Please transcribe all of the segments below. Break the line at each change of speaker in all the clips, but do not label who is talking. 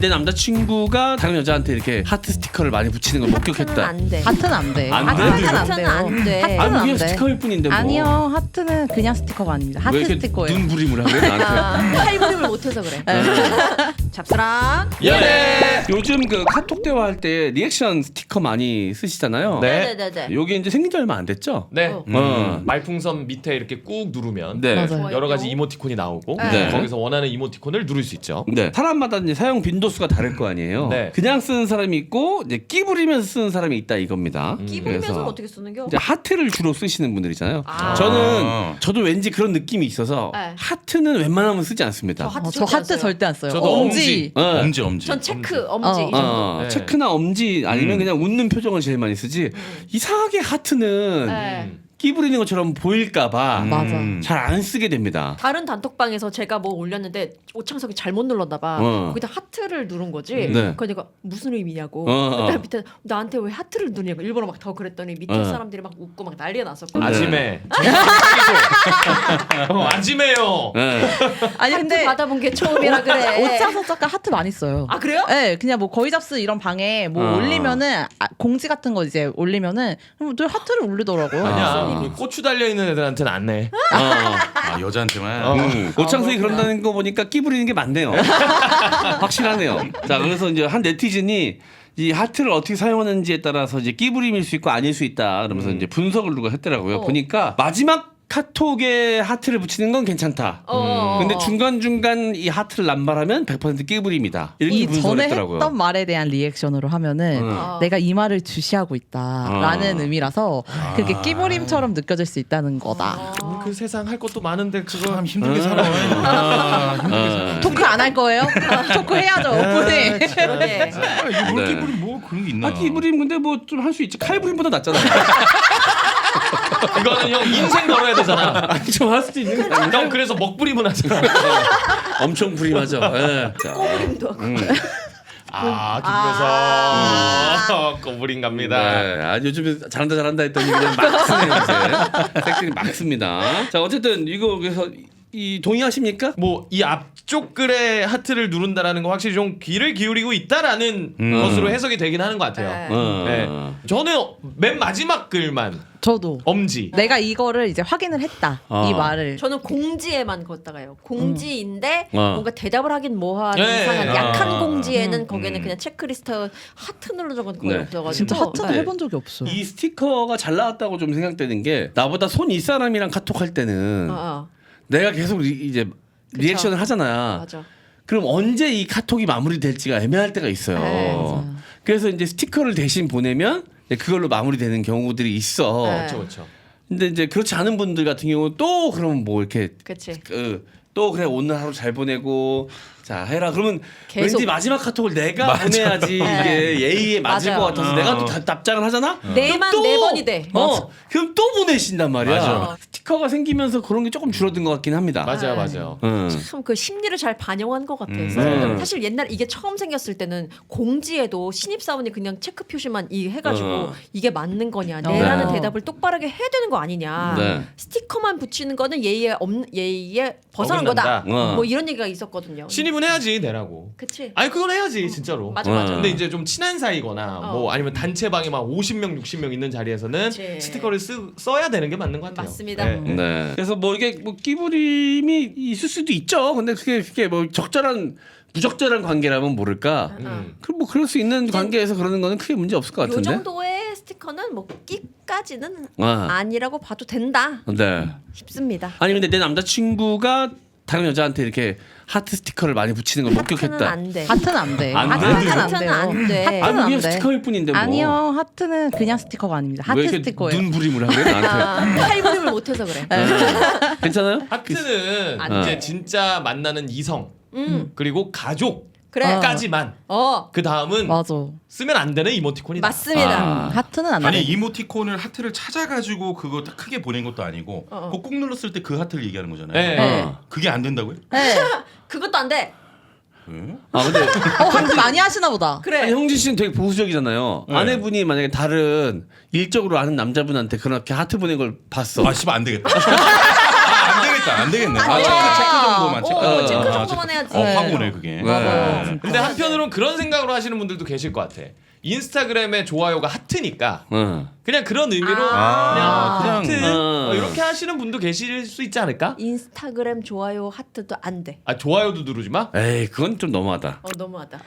내 남자친구가 다른 여자한테 이렇게 하트 스티커를 많이 붙이는 걸 목격했다.
안 돼.
하트는 안 돼.
안 돼?
하트는 안 돼.
하트는
아니
안
그냥
돼.
스티커일 뿐인데 뭐.
아니요, 하트는 그냥 스티커가 아닙니다.
왜
하트
이렇게
스티커예요.
눈부림을 하래 나한테.
칼부림을 못해서 그래. 잡스랑.
예. 요즘 그 카톡 대화할 때 리액션 스티커 많이 쓰시잖아요.
네.
네네네.
요게 이제 생긴 지 얼마 안 됐죠?
네.
어.
말풍선 밑에 이렇게 꾹 누르면
네.
맞아요.
여러 가지 이모티콘이 나오고
네.
거기서 원하는 이모티콘을 누를 수 있죠.
네. 사람마다 이제 사용 빈도수가 다를 거 아니에요.
네.
그냥 쓰는 사람이 있고 이제 끼 부리면서 쓰는 사람이 있다 이겁니다.
끼 부리면서
그래서
어떻게 쓰는겨?
이제 하트를 주로 쓰시는 분들이잖아요.
아.
저도 왠지 그런 느낌이 있어서
네.
하트는 웬만하면 쓰지 않습니다.
저 하트
저 하트
써요.
절대 안 써요.
저도 엄지.
어.
엄지.
전 체크, 엄지. 이 정도.
어,
네.
체크나 엄지 아니면 그냥 웃는 표정을 제일 많이 쓰지. 이상하게 하트는
네.
끼 부리는 것처럼 보일까봐
맞아.
잘 안 쓰게 됩니다.
다른 단톡방에서 제가 뭐 올렸는데 오창석이 잘못 눌렀나 봐. 거기다 하트를 누른 거지.
네.
그러니까 무슨 의미냐고.
어.
그다음 밑에 나한테 왜 하트를 누르냐고 일부러 막 더 그랬더니 밑에
어.
사람들이 막 웃고 막 난리가 났었거든.
아지매. 아지매요.
네.
아니
하트
근데
받아본 게 처음이라 그래.
오차서 작가 하트 많이 써요.
아 그래요?
네, 그냥 뭐 거의 잡스 이런 방에 뭐 올리면은 공지 같은 거 이제 올리면은 늘 하트를 올리더라고요.
아니야. 그 고추 달려 있는 애들한테는 안 내.
아 여자한테만.
오창석이 그런다는 거 보니까 끼 부리는 게 맞네요. 확실하네요. 자, 그래서 이제 한 네티즌이 이 하트를 어떻게 사용하는지에 따라서 이제 끼 부림일 수 있고 아닐 수 있다. 그러면서 이제 분석을 누가 했더라고요. 보니까 마지막 카톡에 하트를 붙이는 건 괜찮다. 근데 중간중간 이 하트를 남발하면 100% 끼부림이다. 이렇게
이
분석을
전에
했더라고요.
했던 말에 대한 리액션으로 하면은 내가 이 말을 주시하고 있다라는 의미라서 그게 끼부림처럼 느껴질 수 있다는 거다.
그 세상 할 것도 많은데 그거
참 힘들게 살아. 힘들게 살아.
토크 안 할 거예요? 토크 해야죠. 오프닝.
그러게.
이게 뭘 끼부리 뭐 그런 게 있나?
끼부림 근데 뭐 좀 할 수 있지. 칼부림보다 낫잖아.
이거는 형 인생 걸어야 되잖아.
아니 좀 할 수도 있는 거 아니야?
형 그래서 먹부림은 하잖아.
엄청 부림하죠. 예. 자,
꼬부림도.
그래서 꼬부림 갑니다.
네. 아, 요즘에 잘한다 했더니 그냥 막 쓰네요. 이제. 색들이 막 씁니다. 자, 어쨌든 이거 그래서 이 동의하십니까?
뭐 이 앞쪽 글에 하트를 누른다라는 거 확실히 좀 귀를 기울이고 있다라는 것으로 해석이 되긴 하는 것 같아요.
네.
네. 저는 맨 마지막 글만
저도
엄지.
내가 이거를 이제 확인을 했다. 이 말을.
저는 공지에만 걷다가요. 공지인데
어.
뭔가 대답을 하긴 뭐하는
네.
이상한 약한
아.
공지에는 거기는 그냥 체크리스트 하트 눌러 적은 거의
네.
없어가지고
진짜 하트는
네.
해본 적이 없어요.
이 스티커가 잘 나왔다고 좀 생각되는 게 나보다 손 이 사람이랑 카톡할 때는 내가 계속 이제 리액션을 하잖아.
맞아.
그럼 언제 이 카톡이 마무리될지가 애매할 때가 있어요.
네,
맞아요.
그래서 이제 스티커를 대신 보내면 이제 그걸로 마무리되는 경우들이 있어.
네.
그렇죠, 그렇죠.
근데 이제 그렇지 않은 분들 같은 경우는 또 그러면 뭐 이렇게
그치.
또 그래 오늘 하루 잘 보내고 자 해라 그러면
계속.
왠지 마지막 카톡을 내가 보내야지 이게 예의에 맞을
맞아요.
것 같아서 내가 또 답장을 하잖아.
내만
그럼 또-
네 번이 돼.
그럼 또 보내신단 말이야.
맞아.
스티커가 생기면서 그런 게 조금 줄어든 것 같긴 합니다.
맞아요,
네.
맞아요.
참 그 심리를 잘 반영한 것 같아.
네.
사실 옛날 이게 처음 생겼을 때는 공지에도 신입사원이 그냥 체크 표시만 이 해가지고 이게 맞는 거냐, 내라는
네.
대답을 똑바르게 해야 되는 거 아니냐.
네.
스티커만 붙이는 거는 예의에 벗어난
어긋난다.
거다. 뭐 이런 얘기가 있었거든요.
신입은 해야지 내라고.
그치.
아니 그건 해야지 진짜로.
맞아 맞아.
근데 이제 좀 친한 사이거나 뭐 아니면 단체방에 막 50명, 60명 있는 자리에서는
그치.
스티커를 써야 되는 게 맞는 것 같아요.
맞습니다.
네.
네. 그래서 뭐 이게 뭐 끼부림이 있을 수도 있죠. 근데 그게 뭐 부적절한 관계라면 모를까. 그럼 뭐 그럴 수 있는 관계에서 그러는 거는 크게 문제 없을 것
요
같은데.
정도의 스티커는 뭐 끼까지는
아.
아니라고 봐도 된다
네.
싶습니다.
아니 근데 내 남자친구가 다른 여자한테 이렇게 하트 스티커를 많이 붙이는 걸
하트는
목격했다.
안 돼.
하트는 안 돼.
안 돼?
하트는 안 돼.
아니
하트는
그냥
안 돼.
스티커일 뿐인데 뭐.
아니요, 하트는 그냥 스티커가 아닙니다.
왜
하트
이렇게
스티커예요.
눈부림을 하게 나한테.
칼부림을 못해서 그래.
괜찮아요?
하트는
안
이제
돼.
진짜 만나는 이성 그리고 가족
그래.
까지만. 그 다음은
맞아.
쓰면 안 되는 이모티콘이다.
맞습니다.
하트는 안
아니
돼.
이모티콘을 하트를 찾아가지고 그거 딱 크게 보낸 것도 아니고 그거 꾹 눌렀을 때 그 하트를 얘기하는 거잖아요.
네.
네.
그게 안 된다고요?
네.
그것도 안 돼.
아 근데
하트 많이 하시나 보다.
그래.
아니, 형진 씨는 되게 보수적이잖아요.
네.
아내분이 만약에 다른 일적으로 아는 남자분한테 그렇게 하트 보낸 걸 봤어.
아 씨발 안 되겠다. 안 되겠다. 그러니까 안 되겠네.
아,
체크 정도만 체크.
체크 정도만 해야지.
화고네 그게.
네.
근데 한편으로는 그런 생각으로 하시는 분들도 계실 것 같아. 인스타그램의 좋아요가 하트니까 그냥 그런 의미로 그냥 하트 이렇게 하시는 분도 계실 수 있지 않을까?
인스타그램 좋아요 하트도 안 돼.
아 좋아요도 누르지 마.
에이 그건 좀 너무하다.
너무하다.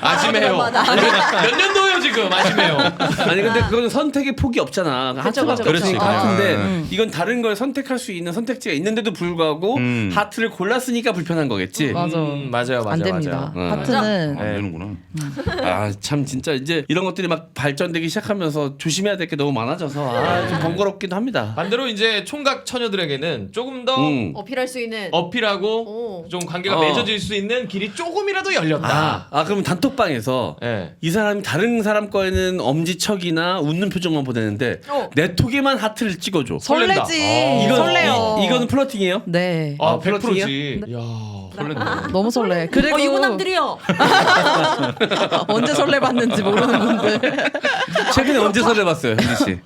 아심해요.
너무하다.
몇 년도예요 지금 아심해요.
아니 근데 그건 선택의 폭이 없잖아. 하트밖에
그렇지.
없으니까
아.
하트인데 이건 다른 걸 선택할 수 있는 선택지가 있는데도 불구하고 하트를 골랐으니까 불편한 거겠지.
맞아.
맞아요.
안 됩니다.
맞아요.
하트는
안 되는구나.
아 참 진짜 이제 이런 것들이 막 발전되기 시작하면서 조심해야 될 게 너무 많아져서 좀 번거롭기도 합니다.
반대로 이제 총각 처녀들에게는 조금 더
어필할 수 있는.
어필하고 좀 관계가
어.
맺어질 수 있는 길이 조금이라도 열렸다.
그러면 단톡방에서
예.
이 사람이 다른 사람 거에는 엄지척이나 웃는 표정만 보내는데 내 톡에만 하트를 찍어줘.
설렌다.
설레지.
이건
설레요.
이거는 플러팅이에요?
네.
아,
플러팅이야?
100%지. 야, 설렌다.
너무 설레. 그리고
유부남들이요.
언제 설레봤는지 모르는 분들.
최근에 언제 설레봤어요, 현지 씨?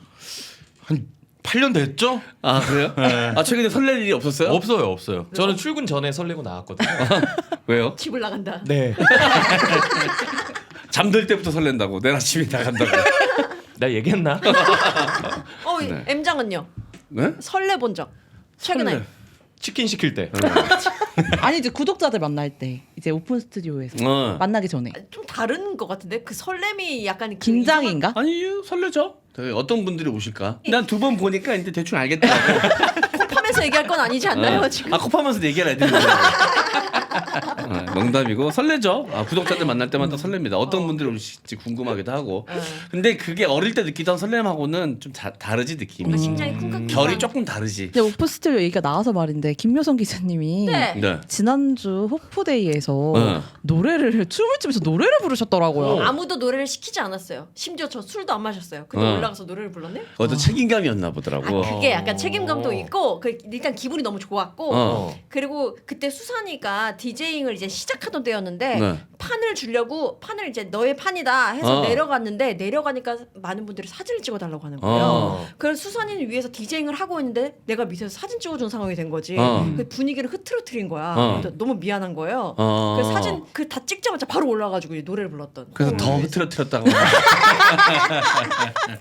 한 8년 됐죠?
아 그래요? 아 최근에 설렐 일이 없었어요?
없어요.
저는 출근 전에 설레고 나왔거든요.
왜요?
집을 나간다.
네.
잠들 때부터 설렌다고. 내일 아침에 나간다고.
나 얘기했나?
네.
M장은요?
네?
설레 본 적. 최근에.
설레.
치킨 시킬 때.
아니 이제 구독자들 만날 때 이제 오픈 스튜디오에서 만나기 전에
좀 다른 것 같은데 그 설렘이 약간 그
긴장인가?
아니 설레죠. 어떤 분들이 오실까? 난 두 번 보니까 이제 대충 알겠더라고.
kop하면서 얘기할 건 아니지 않나요 지금?
kop하면서 얘기할 애들이 농담이고 설레죠. 구독자들 만날 때마다 설렙니다. 어떤 분들이 오실지 궁금하기도 하고. 근데 그게 어릴 때 느끼던 설렘하고는 좀 다르지 느낌이.
심장이 쿵쾅쿵쾅.
결이 조금 다르지.
근데 오픈 스튜디오 얘기가 나와서 말인데 김효성 기자님이
네.
지난주 호프데이에서
네.
노래를 춤을 추면서 노래를 부르셨더라고요.
아무도 노래를 시키지 않았어요. 심지어 저 술도 안 마셨어요. 근데 올라가서 노래를 불렀네?
그것도 책임감이었나 보더라고.
그게 약간 책임감도 있고 일단 기분이 너무 좋았고 그리고 그때 수산이가 디제잉을 이제 시작하던 때였는데
네.
판을 주려고 판을 이제 너의 판이다 해서
어.
내려갔는데 내려가니까 많은 분들이 사진을 찍어달라고 하는 거예요. 그래서 수산이는 위에서 디제잉을 하고 있는데 내가 밑에서 사진 찍어준 상황이 된 거지. 그 분위기를 흐트러뜨린 거야. 그래서 너무 미안한 거예요. 그래서 사진 그 다 찍자마자 바로 올라가지고 노래를 불렀던.
그래서 더 흐트러뜨렸다고.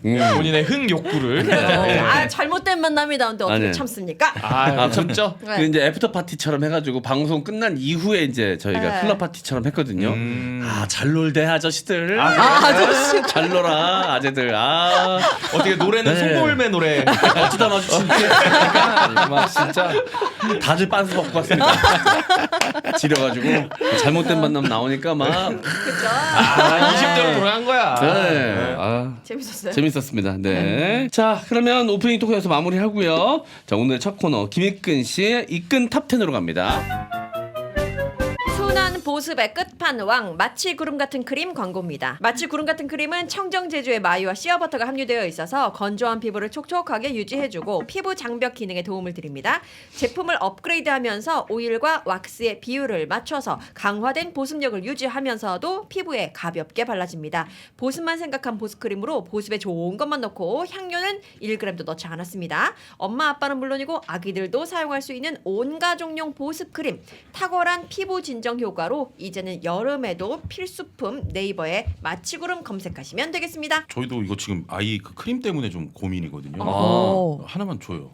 본인의 흥 욕구를.
잘못된 만남이다. 근데 어떻게
아니.
참습니까?
아, 참죠.
네.
그 이제 애프터 파티처럼 해가지고 방송 끝난 이후에 이제 저희가
네.
클럽 파티처럼 했거든요. 잘 놀대 아저씨들.
아저씨.
잘 놀아 아재들.
어떻게 노래는
네.
송골매 노래.
어쩌다 마주친게 막 진짜 다들 빤스 먹고 왔습니다. 지려가지고 잘못된 만남 나오니까 막.
그죠?
20대로 돌아간 거야.
네.
재밌었어요.
재밌었습니다. 네. 자, 그러면 오프닝 토크에서 마무리하고요. 자, 오늘 첫 코너 김익근 씨의 이끈 탑 10으로 갑니다.
순한 보습의 끝판왕 마치 구름 같은 크림 광고입니다. 마치 구름 같은 크림은 청정 제주의 마유와 씨어버터가 함유되어 있어서 건조한 피부를 촉촉하게 유지해주고 피부 장벽 기능에 도움을 드립니다. 제품을 업그레이드하면서 오일과 왁스의 비율을 맞춰서 강화된 보습력을 유지하면서도 피부에 가볍게 발라집니다. 보습만 생각한 보습크림으로 보습에 좋은 것만 넣고 향료는 1g도 넣지 않았습니다. 엄마 아빠는 물론이고 아기들도 사용할 수 있는 온 가족용 보습크림. 탁월한 피부 진정 효과로 이제는 여름에도 필수품 네이버에 마취구름 검색하시면 되겠습니다.
저희도 이거 지금 아이 그 크림 때문에 좀 고민이거든요. 하나만 줘요.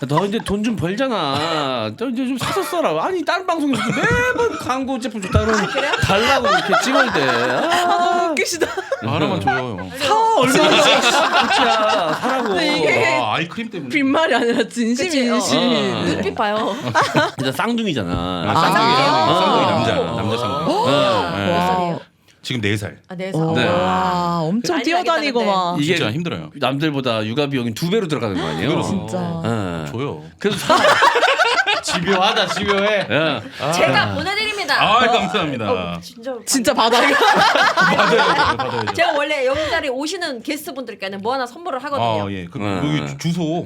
너 이제 돈 좀 벌잖아. 너 이제 좀 사서 써라. 아니 다른 방송에서 매번 광고 제품 좋다 그러면 달라고 이렇게 찍을 때.
웃기시다.
하나만 줘요.
사 얼마나 진짜 사라고.
이게
아이 크림 때문에.
빈말이 아니라 진심이신.
눈빛 봐요.
진짜 쌍둥이잖아.
쌍둥이 남자 쌍둥이.
몇 살이에요?
지금 4살.
아, 4살.
네.
와, 엄청
난리
뛰어다니고
나겠다,
막.
이게
진짜 힘들어요.
남들보다 육아 비용이 2배로 들어가는 거 아니에요?
진짜.
네.
줘요.
그래서
집요하다, 집요해.
예.
제가 보내드립니다.
감사합니다.
진짜
받아요.
받아야죠.
제가 원래 여기 자리 오시는 게스트분들께는 뭐 하나 선물을 하거든요.
예. 여기 주소.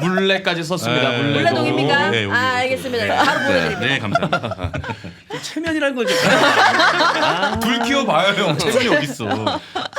물레까지 썼습니다.
네.
물레도.
물레동입니까?
네, 여기.
알겠습니다. 바로 보내드립니다.
네, 감사합니다.
체면이라는 거죠.
불 키워 봐요, 형. 체면이 어디 있어?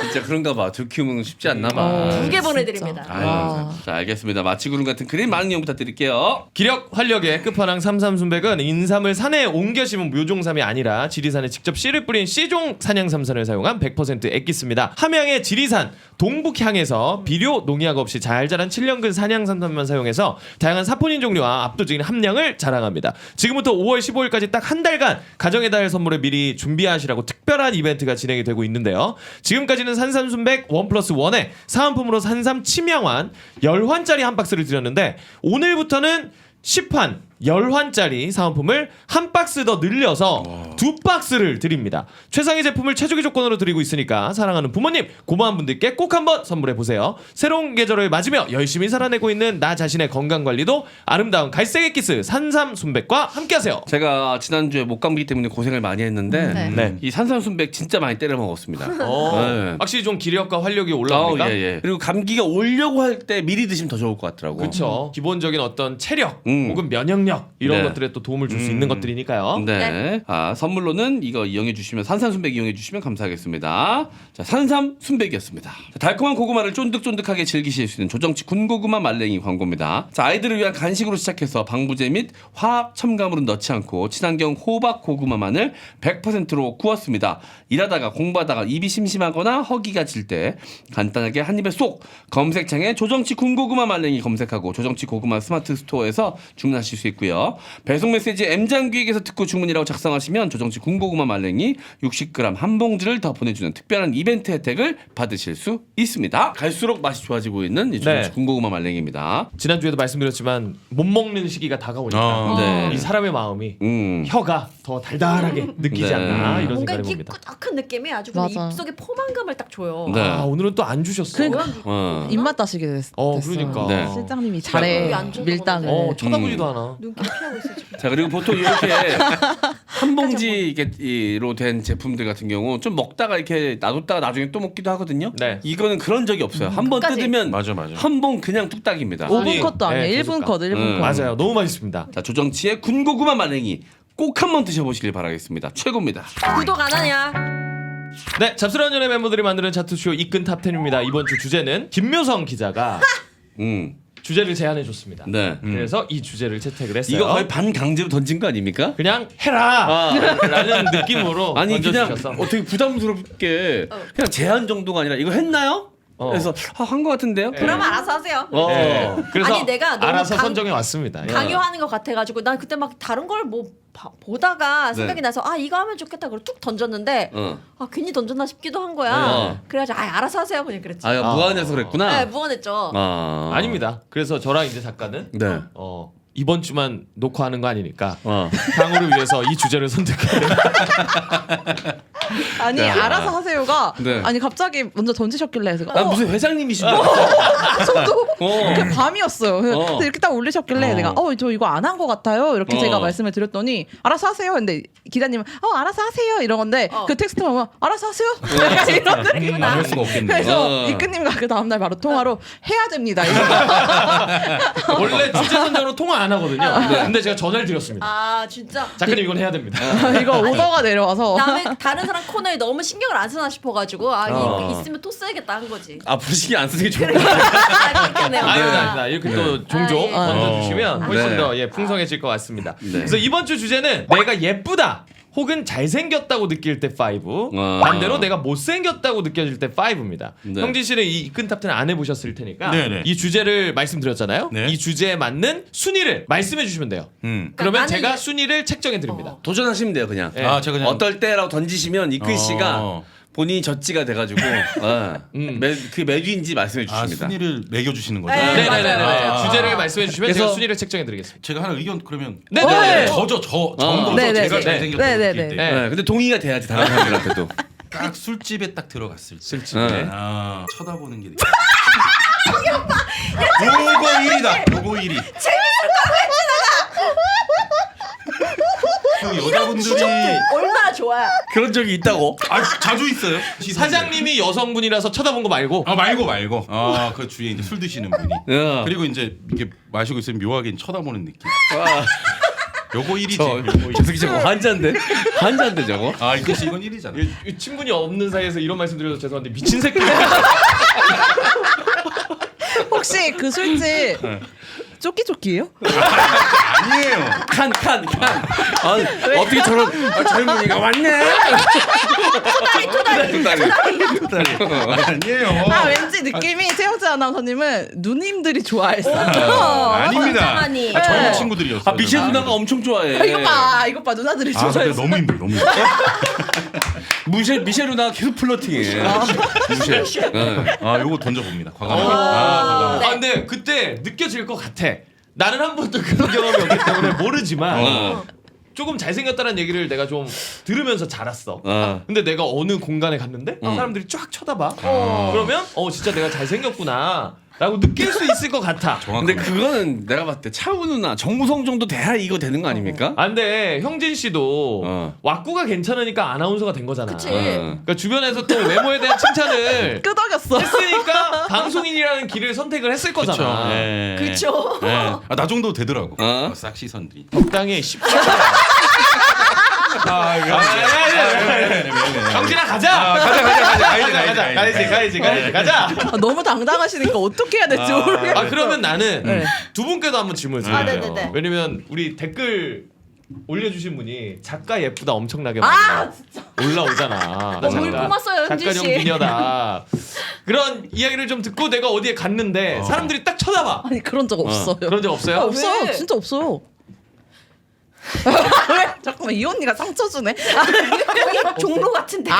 진짜 그런가 봐. 두 키우면 쉽지 않나 봐.
2개 보내드립니다.
아유,
와.
감사합니다. 자, 알겠습니다. 마취구름 같은 크림 많은 이용 부탁드릴게요.
기력 활력의 끝판왕 삼삼순백은 인삼을 산에 옮겨 심은 묘종삼이 아니라 지리산에 직접 씨를 뿌린 씨종 산양삼산을 사용한 100% 액기스입니다. 함양의 지리산 동북향에서 비료 농약 없이 잘 자란 7년근 산양삼산만 사용해서 다양한 사포닌 종류와 압도적인 함량을 자랑합니다. 지금부터 5월 15일까지 딱 한 달간 가정의 달 선물을 미리 준비하시라고 특별한 이벤트가 진행이 되고 있는데요. 지금까지는 산삼순백 1+1에 사은품으로 산삼 침향환 10환짜리 한 박스를 드렸는데 오늘부터는 10환 10환짜리 사은품을 한 박스 더 늘려서 2박스를 드립니다. 최상의 제품을 최적의 조건으로 드리고 있으니까 사랑하는 부모님, 고마운 분들께 꼭 한번 선물해 보세요. 새로운 계절을 맞으며 열심히 살아내고 있는 나 자신의 건강 관리도 아름다운 갈색 액기스 산삼순백과 함께하세요.
제가 지난주에 목감기 때문에 고생을 많이 했는데
네.
이 산삼순백 진짜 많이 때려 먹었습니다. 네.
확실히 좀 기력과 활력이 올라옵니까?
예. 그리고 감기가 오려고 할 때 미리 드시면 더 좋을 것 같더라고.
그렇죠. 기본적인 어떤 체력
음.
혹은 면역력 이런
네.
것들에 또 도움을 줄 수 있는 것들이니까요.
네. 아, 선물로는 이거 이용해 주시면 산삼순백 이용해 주시면 감사하겠습니다. 자, 산삼순백이었습니다. 자, 달콤한 고구마를 쫀득쫀득하게 즐기실 수 있는 조정치 군고구마 말랭이 광고입니다. 자, 아이들을 위한 간식으로 시작해서 방부제 및 화학 첨가물은 넣지 않고 친환경 호박 고구마만을 100%로 구웠습니다. 일하다가 공부하다가 입이 심심하거나 허기가 질 때 간단하게 한 입에 쏙 검색창에 조정치 군고구마 말랭이 검색하고 조정치 고구마 스마트 스토어에서 주문하실 수 있고요. 배송 메시지 M장기획에서 듣고 주문이라고 작성하시면 조정치 군고구마 말랭이 60g 한 봉지를 더 보내주는 특별한 이벤트 혜택을 받으실 수 있습니다. 갈수록 맛이 좋아지고 있는 이 조정치
네.
군고구마 말랭이입니다.
지난주에도 말씀드렸지만 못 먹는 시기가 다가오니까
네.
이 사람의 마음이
혀가
더 달달하게 느끼지
네.
않나 이런
뭔가
생각이
이렇게
봅니다.
꾸덕한 느낌이 아주 그냥
맞아.
입속에 포만감을 딱 줘요.
네.
아 오늘은 또 안 주셨어.
그러니까 입맛 따시게 됐어요.
그러니까.
네.
실장님이
왜
잘해
안 줘서
밀당을.
쳐다보지도 않아.
눈길 피하고 있어 지금.
자, 그리고 보통 이렇게 한 봉지로 된 제품들 같은 경우 좀 먹다가 이렇게 놔뒀다가 나중에 또 먹기도 하거든요.
네.
이거는 그런 적이 없어요. 한 번
끝까지.
뜯으면
맞아.
한 봉 그냥 뚝딱입니다.
5분 컷도 아니에요.
네,
1분
계속
컷, 1분 컷.
맞아요. 너무 맛있습니다.
자, 조정치의 군고구마 말랭이 꼭 한번 드셔보시길 바라겠습니다. 최고입니다.
구독 안 하냐?
네, 잡스러운 연애 멤버들이 만드는 차트쇼 이끈 탑10입니다. 이번 주 주제는 김묘성 기자가 주제를 제안해 줬습니다.
네.
그래서 이 주제를 채택을 했어요.
이거 거의 반강제로 던진 거 아닙니까?
그냥 해라 라는 느낌으로
아니 그냥
던져주셔서
어떻게 부담스럽게 그냥 제한 정도가 아니라 이거 했나요? 그래서 한 거 같은데요?
그러면 알아서 하세요.
네. 그래서
아니, 내가 너무
알아서 선정해 왔습니다. 예.
강요하는 것 같아가지고 난 그때 막 다른 걸 뭐 보다가 생각이
네.
나서 아 이거 하면 좋겠다 그러고 툭 던졌는데 아 괜히 던졌나 싶기도 한 거야.
네.
그래가지고 아 알아서 하세요 그냥 그랬지.
아, 무한해서 그랬구나.
네 무언했죠.
아닙니다.
아닙니다. 그래서 저랑 이제 작가는
네.
이번 주만 녹화하는 거 아니니까
어.
향후를 위해서 이 주제를 선택해야 돼요.
아니
야.
알아서 하세요가
네.
아니 갑자기 먼저 던지셨길래 제가
난 무슨 회장님이신 줄 알았어.
저도
어.
그 밤이었어요. 근데 이렇게 딱 올리셨길래
어.
내가 저 이거 안 한 것 같아요. 이렇게
어.
제가 말씀을 드렸더니 알아서 하세요. 근데 기자님은 알아서 하세요 이런 건데 그 텍스트만 보면 알아서 하세요. 약간 이런 느낌이
안 할 수가 없겠네.
그래서 이끈님과 그 다음날 바로 통화로 해야 됩니다.
원래 주제 선정으로 통화 안 하거든요. 근데 제가 전화를 드렸습니다.
아 진짜
작가님 이건 해야 됩니다.
이거 오더가 내려와서
남의 다른 사람 코너에 너무 신경을 안 쓰나 싶어가지고 있으면 또 써야겠다 한 거지.
앞으로 신경 안 쓰는 게 좋을 것 같아요.
아 그렇겠네요.
아닙니다. 이렇게 또 종종
예.
던져주시면 훨씬
네.
더 풍성해질 것 같습니다.
네.
그래서 이번 주 주제는 내가 예쁘다 혹은 잘생겼다고 느낄 때 5, 반대로 내가 못생겼다고 느껴질 때 5입니다.
네.
형진 씨는 이 이끈 탑10 안 해보셨을 테니까
네네.
이 주제를 말씀드렸잖아요.
네.
이 주제에 맞는 순위를 말씀해 주시면 돼요. 그러면
그러니까
제가
나는
순위를 책정해 드립니다.
도전하시면 돼요, 그냥.
네.
아, 제가 그냥
어떨 때라고 던지시면 이끌 씨가 본인이 젖지가 돼가지고 그 매주인지 말씀해 주십니다.
순위를 매겨 주시는 거죠.
네.
네네네.
아.
주제를 말씀해 주시면 제가
그래서-
순위를 책정해 드리겠습니다.
제가 하나 의견 그러면
네네네.
저죠 정거죠.
네네.
제가
네.
잘생겼다고
네네네.
느낄 때.
네.
네, 근데 동의가 돼야지 다른 사람들한테도.
딱 술집에 딱 들어갔을 때.
술집에.
네.
쳐다보는 게 요거 1위다. 요거 1위. 여자분들이
얼마나 좋아요.
그런 적이 있다고?
자주 있어요.
사장님이 여성분이라서 쳐다본 거 말고
말고. 그 주위에 이제 술 드시는 분이.
야.
그리고 이제 이렇게 마시고 있으면 묘하게 쳐다보는 느낌. 요거 1이지.
저 새끼 저거 환자인데? 환자인데 저거?
아 이거 이건 1이잖아.
친분이 없는 사이에서 이런 말씀 드려서 죄송한데 미친 새끼.
혹시 그 술집 쪼끼쪼끼예요?
아니에요.
칸. 아니, 어떻게 저런 젊은이가 왔네? 토다리.
아니에요.
아 왠지 느낌이 최영재 아나운서님은 누님들이 좋아할 스타일.
아닙니다.
환장하니.
젊은 친구들이었어요.
아 미셸 누나가 엄청 좋아해.
이것 봐 누나들이
아 근데
좋아했어.
너무 힘들어. 너무 힘들어.
미셸 누나가 계속 플러팅해. 미셸.
아 요거 던져봅니다. 과감하게.
아,
네.
근데 그때 느껴질 것 같아. 나는 한 번도 그런 경험이 없기 때문에 모르지만 조금 잘생겼다는 얘기를 내가 좀 들으면서 자랐어. 근데 내가 어느 공간에 갔는데 사람들이 쫙 쳐다봐. 그러면 진짜 내가 잘생겼구나 라고 느낄 수 있을 것 같아.
근데 그거는 내가 봤을 때 차우 누나 정무성 정도 돼야 이거 되는 거 아닙니까?
아, 근데 형진 씨도 왁구가 괜찮으니까 아나운서가 된 거잖아.
그치.
그러니까 주변에서 또 외모에 대한 칭찬을
끄덕였어.
했으니까 방송인이라는 길을 선택을 했을 거잖아.
네.
그쵸.
네. 나 정도 되더라고.
어?
싹 시선들이.
적당히 10. 형진아 가자. 가자.
아, 너무 당당하시니까 어떻게 해야 될지 모르겠어.
아 그러면 나는
네.
두 분께도 한번 질문을
아,
드릴게요.
네네네.
왜냐면 우리 댓글 올려주신 분이 작가 예쁘다 엄청나게 많이 올라오잖아.
뭘 뿜었어요, 현진
작가형
씨.
미녀다. 그런 이야기를 좀 듣고 내가 어디에 갔는데 사람들이 딱 쳐다봐.
아니 그런 적 없어요.
그런 적 없어요?
없어요.
왜?
진짜 없어요. 왜? 잠깐만 이 언니가 상처 주네.
종로 같은데.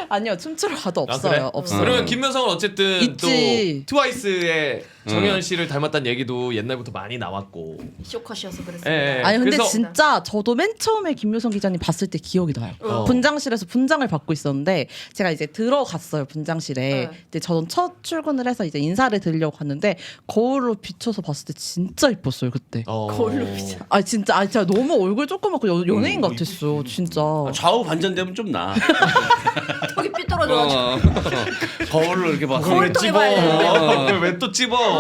아니요 춤추러 가도
아,
없어요.
그래?
없어요.
그러면 김명성은 어쨌든
있지.
또 트와이스의 정현 씨를 닮았다는 얘기도 옛날부터 많이 나왔고.
쇼컷이어서 그랬습니다.
예,
아니 근데
그래서-
진짜 저도 맨 처음에 김효성 기자님 봤을 때 기억이 나요. 분장실에서 분장을 받고 있었는데 제가 이제 들어갔어요 분장실에. 근데 저는 첫 출근을 해서 이제 인사를 드리려고 갔는데 거울로 비춰서 봤을 때 진짜 이뻤어요 그때.
거울로 비춰.
아 진짜 너무 얼굴 조그맣고 연예인 같았어 진짜.
좌우 반전되면 좀 나.
턱이 삐뚤어져가지고.
거울로 이렇게 봐서.
거울 통해 봐야 되는데.
그걸 왜 또 찝어?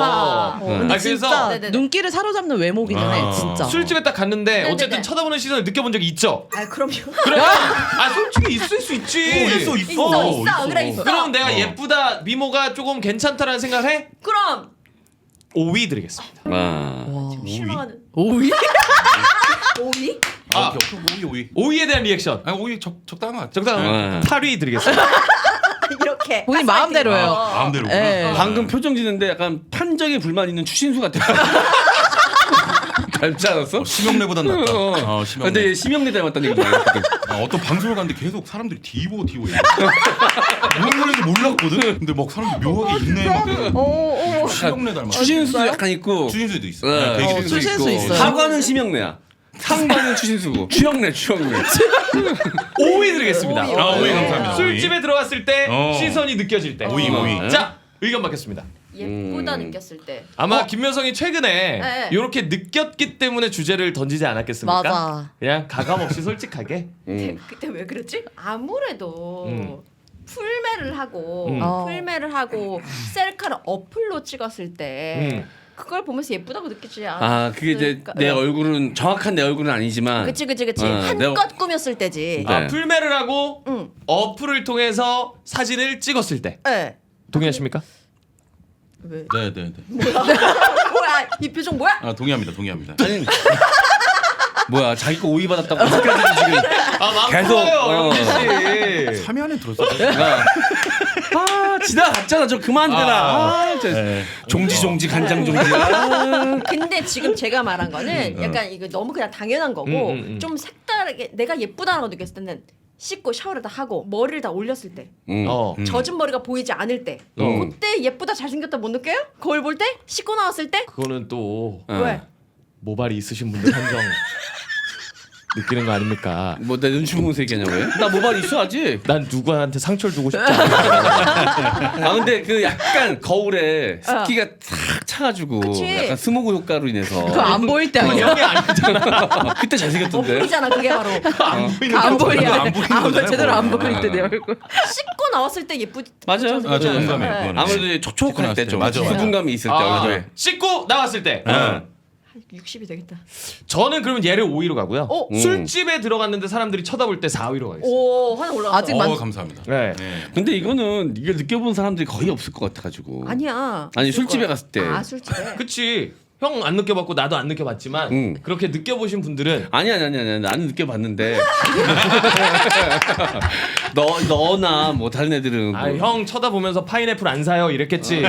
근데
아,
진짜
그래서
네네네.
눈길을 사로잡는 외모긴 해 진짜.
술집에 딱 갔는데
네네네.
어쨌든 쳐다보는 시선을 느껴본 적이 있죠.
아 그럼요.
그럼 솔직히 있을 수 있지.
있어. 그래 있어.
그럼 내가 예쁘다 미모가 조금 괜찮다라는 생각을 해?
그럼
5위 드리겠습니다.
실망하는.
오이?
오이?
아.
오이.
5위에 대한 리액션.
아 오이 적당한 것 같아.
적당 8위 드리겠습니다.
이렇게.
본인 마음대로예요.
마음대로.
예.
방금 표정 짓는데 약간 판정에 불만 있는 추신수 같았어. 닮지 않았어?
심형래보단 낫다. 심형래.
근데 심형래 닮았다는 얘기 많이 했거든.
어떤 방송을 갔는데 계속 사람들이 디보 얘기해. 무슨 소리인지 몰랐거든. 근데 막 사람들이 묘하게 있네. 막. 심형래 닮았어.
추신수도 약간 있고.
추신수도 있어.
네.
되게
추신수
있고.
있어요.
사과는 심형래야. 상관은 추신수고. 추형래.
5위 드리겠습니다.
오이 감사합니다.
술집에 들어갔을 때
어.
시선이 느껴질 때.
오이.
자 의견 받겠습니다.
예쁘다 느꼈을 때.
아마 김명성이 최근에
네.
이렇게 느꼈기 때문에 주제를 던지지 않았겠습니까?
맞아.
그냥 가감 없이 솔직하게.
그때 왜 그랬지? 아무래도 풀메를 하고
어.
풀메를 하고 셀카를 어플로 찍었을 때 그걸 보면서 예쁘다고 느끼지 않아?
아 그게 이제 내 얼굴은 정확한 내 얼굴은 아니지만.
그치
어,
한껏 꾸몄을 때지.
네.
아, 풀메를 하고
응.
어플을 통해서 사진을 찍었을 때
네.
동의하십니까?
왜?
네네네.
뭐야 이 표정 뭐야?
아 동의합니다. 동의합니다.
아니 뭐야 자기 거 오이 받았다고 어떻게까지 지금
아
계속,
영진 씨.
3위 안에 들었어.
아 지나갔잖아 저 그만해라. 종지 간장 종지.
근데 지금 제가 말한 거는 약간 이거 너무 그냥 당연한 거고 좀 색다르게 내가 예쁘다라고 느꼈을 때는 씻고 샤워를 다 하고 머리를 다 올렸을 때 젖은 머리가 보이지 않을 때 그때 예쁘다 잘생겼다 못 느껴요? 거울 볼 때? 씻고 나왔을 때?
그거는 또
왜?
모발이 있으신 분들 한정 느끼는 거 아닙니까?
뭐 내 눈치 보면서 얘기하냐고 왜? 나 모발 있어 아직.
난 누구한테 상처를 주고 싶지 않아.
아 근데 그 약간 거울에 습기가 싹 차가지고
그치.
약간 스모그 효과로 인해서
그거 안 보일 때 아니야?
형이 아니잖아.
그때 잘생겼던데.
어플이잖아 그게 바로.
안 보일 때.
안 보이는 거잖아요,
제대로 안
거울은.
보일 때 내 얼굴.
씻고 나왔을 때 예쁘지.
맞아요.
아, 저 공감해요.
네.
그거는.
아무래도 이제 촉촉할 때 좀
맞아, 맞아.
수분감이 있을 때
아,
얼굴에.
씻고 나왔을 때
네.
60이 되겠다.
저는 그러면 얘를 5위로 가고요.
오.
술집에 들어갔는데 사람들이 쳐다볼 때 4위로 가겠습니다.
오, 하나 올라갔어.
아직 많-
감사합니다.
네.
네.
근데 이거는 이걸 느껴본 사람들이 거의 없을 것 같아가지고.
아니야.
아니,
있을
술집에
거야.
갔을 때.
아, 술집에.
그치. 형 안 느껴봤고 나도 안 느껴봤지만 그렇게 느껴보신 분들은
아니 나는 느껴봤는데 너나 뭐 다른 애들은
아,
뭐.
형 쳐다보면서 파인애플 안 사요 이랬겠지.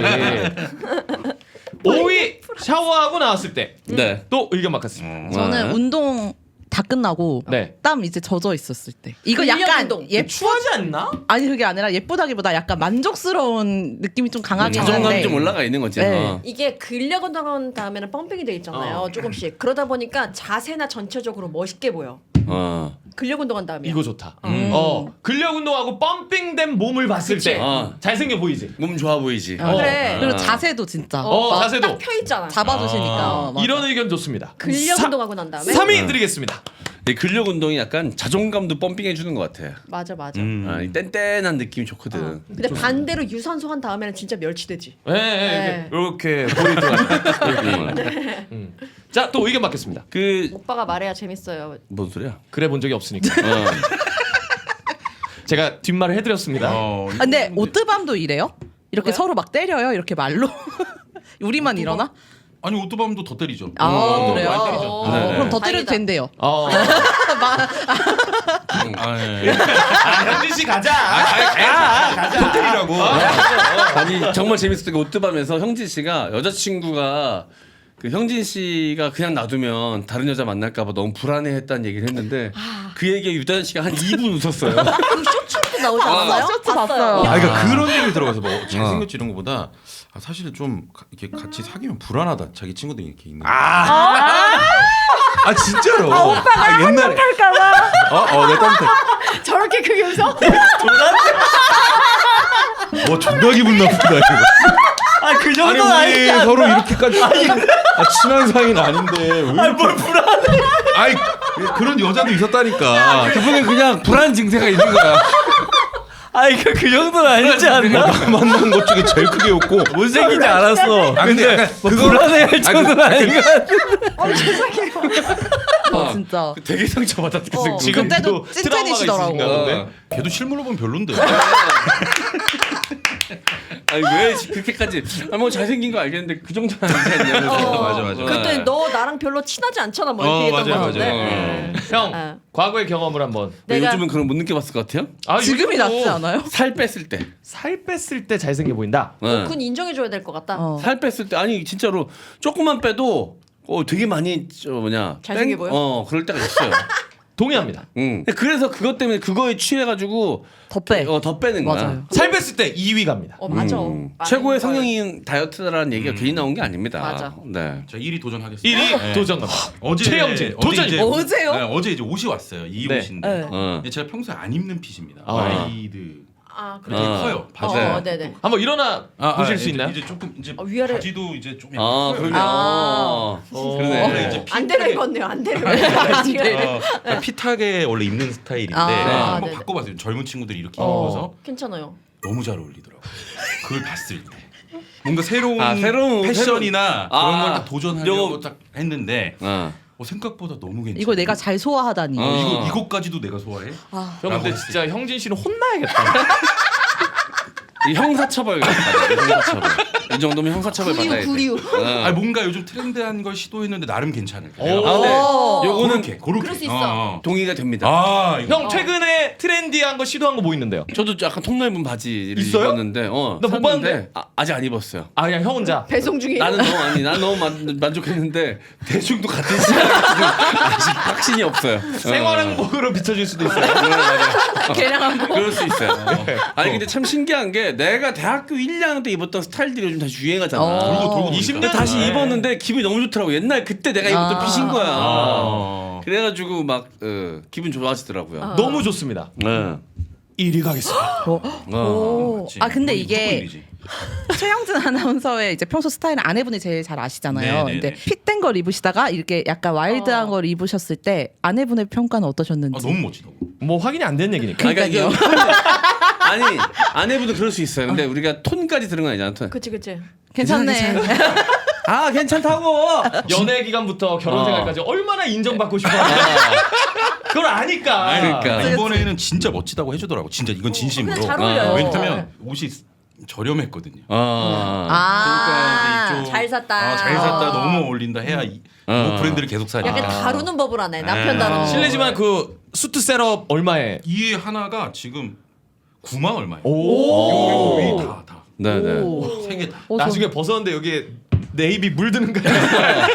5위 샤워하고 나왔을 때 또
네.
의견 바꿨습니다.
저는
네.
운동 다 끝나고
네.
땀 이제 젖어 있었을 때. 이거
근력
약간
운동.
추하지 않나?
아니 그게 아니라 예쁘다기보다 약간 만족스러운 느낌이 좀 강하긴
자존감이
한데.
좀 올라가 있는 거지.
네.
어.
이게 근력 운동한 다음에는 펌핑이 돼 있잖아요. 조금씩. 그러다 보니까 자세나 전체적으로 멋있게 보여.
어.
근력 운동한 다음에.
이거 좋다. 근력 운동하고 펌핑된 몸을 봤을
그치.
때
어.
잘생겨 보이지.
몸 좋아 보이지.
그래.
그리고 자세도 진짜
어, 자세도.
딱 펴 있잖아.
잡아주시니까. 맞아.
이런 의견 좋습니다.
근력
사-
운동하고 난 다음에.
3위 드리겠습니다.
이 근력 운동이 약간 자존감도 펌핑해 주는 것 같아.
맞아.
아, 이 뗀뗀한 느낌이 좋거든.
근데 반대로 유산소 한 다음에는 진짜 멸치되지.
네,
네.
이렇게 볼이 들어가. 자, 또 의견 받겠습니다.
그
오빠가 말해야 재밌어요.
뭔 소리야?
그래 본 적이 없으니까.
어.
제가 뒷말을 해드렸습니다.
아, 근데 오뜨밤도 이래요? 이렇게
뭐야?
서로 막 때려요? 이렇게 말로? 우리만 이러나?
아니 오토밤도 더 때리죠.
아, 그래요?
많이 때리죠.
어.
네.
그럼 더 때려도
다행이다.
된대요.
아, 네.
현진 씨 가자.
더 때리라고.
아니 정말 재밌었던 게 오뜨밤에서 형진 씨가 여자친구가 그 형진 씨가 그냥 놔두면 다른 여자 만날까봐 너무 불안해했다는 얘기를 했는데 그 얘기에 유다현 씨가 한 2분 웃었어요.
그 쇼츠도 나오지 않았어요?
쇼츠 봤어요.
아, 그러니까 그런 얘기를 들어가서 뭐 잘생겼지 이런 거보다 사실 좀 이렇게 같이 사귀면 불안하다. 자기 친구들이 이렇게 있는. 아 진짜로. 오빠가 옛날에. 내 딴테.
저렇게 크게 웃어?
존나 기분 나쁘다 이거.
그
아니 우리 서로 이렇게까지 친한 사이는 아닌데 왜 이렇게 불안해? 아니 그런 여자도 있었다니까.
그분은 그냥 불안 증세가 있는 거야.
아니 그 정도는 아니지 않나?
내가 만난 것 중에 제일 크게 웃고.
못생기지 않았어.
아 근데 약간
불안해할 정도는 아닌 것 같아.
진짜.
되게 상처받았대.
어.
그때도 찐텐이시더라고.
어.
걔도 실물로 보면 별론데.
아니 왜 그렇게까지? 뭐 잘생긴 거 알겠는데 그 정도는 아니지 않냐면서.
맞아.
그때 너 나랑 별로 친하지 않잖아 뭐 이렇게 했던 거
맞아요.
같은데.
어.
형
어.
과거의 경험을 한번.
내가
요즘은 그런 못 느껴봤을 것 같아요?
지금이
요즘도
낫지 않아요?
살 뺐을 때.
살 뺐을 때 잘생겨 보인다.
네.
그건 인정해줘야 될 것 같다.
살 뺐을 때 아니 진짜로 조금만 빼도 되게 많이
잘생겨 보여?
그럴 때가 있어요.
동의합니다.
그래서 그것 때문에 그거에 취해가지고
더 빼.
더 빼는 거야.
맞아요.
살 뺐을 때 2위 갑니다.
맞아.
최고의
많은 걸.
성형인 다이어트라는 얘기가 괜히 나온 게 아닙니다.
맞아.
네.
자 1위 도전하겠습니다.
1위
네.
도전 갑니다.
어제
최영진,
어제
도전이.
이제
어제요?
네, 어제 이제 옷이 왔어요. 이
네.
옷인데
네.
어.
제가 평소에 안 입는 핏입니다.
아.
와이드
아
되게
그래.
커요. 바지.
네네.
한번 일어나 보실 수
이제,
있나요?
이제 조금 이제
위아래.
바지도 이제 좀
아,
커요.
그러네. 그러네.
이제
안 되려 입었네요. 안 되려. 입었네요.
핏하게 원래 입는 스타일인데
아,
한번
네네.
바꿔봤어요. 젊은 친구들이 이렇게 입어서
괜찮아요.
너무 잘 어울리더라고요. 그걸 봤을 때 뭔가 새로운,
새로운
패션이나
새로운-
그런 걸
아,
딱 도전하려고
요거-
딱 했는데
어.
생각보다 너무 괜찮아.
이걸 내가 잘 소화하다니.
이것까지도 내가 소화해?
아,
형 근데
라고
진짜 형진 씨는 혼나야겠다.
이 형사처벌 받아야 돼. 형사처벌. 이 정도면 형사처벌 받아야 돼.
구리우.
어.
아니 뭔가 요즘 트렌드한 걸 시도했는데 나름 괜찮을
오.
거예요.
아, 근데
오.
요거는
그렇게
그럴 수 있어.
동의가 됩니다.
아 이거
형 최근에 트렌디한 거 시도한 거 뭐 있는데요?
저도 약간 통 넓은 바지를
있어요?
입었는데
나못
샀는데
봤는데?
아직 안 입었어요.
아 그냥 형 혼자.
배송 중에.
나는 너무 만족했는데 대중도 같은 시간에 아직 확신이 없어요.
생활 행복으로 비춰질 수도 있어요.
그럴 수 있어요. 아니 근데 참 신기한 게 내가 대학교 1학년 때 입었던 스타일들이 요즘 다시 유행하잖아.
돌고
20년
근데 다시
네.
입었는데 기분이 너무 좋더라고. 옛날 그때 내가 입었던 핏인 거야.
아.
그래가지고 막 기분 좋아지더라고요.
너무 좋습니다.
네.
1위 가겠습니다.
오.
맞지.
아 근데
무조건
이게
일이지.
최영진 아나운서의 이제 평소 스타일은 아내분이 제일 잘 아시잖아요.
네네네.
근데 핏된 걸 입으시다가 이렇게 약간 와일드한 걸 입으셨을 때 아내분의 평가는 어떠셨는지.
너무 멋지다고.
뭐 확인이 안 된 얘기니까.
그러니까 이게 아니 아내분도 그럴 수 있어요. 근데 우리가 톤까지 들은 건 아니잖아. 톤.
그치.
괜찮네.
아 괜찮다고.
연애 기간부터 결혼 생활까지 얼마나 인정받고 싶어. 그걸 아니까.
그러니까.
이번에는 진짜 멋지다고 해주더라고. 진짜 이건 진심으로.
근데 잘 어울려요.
왜냐면 옷이 저렴했거든요.
아,
그러니까 이제 좀
잘 샀다.
잘 샀다. 너무 어울린다 해야 이 브랜드를 계속 사니까.
약간 다루는 법을 하네. 남편
네.
다루는 법.
실례지만 그 수트 셋업 얼마에?
이 하나가 지금 9만 얼마예요.
오.
여기 다.
네네.
세 개 다.
나중에 벗었는데 여기에 네이비 물드는 거야.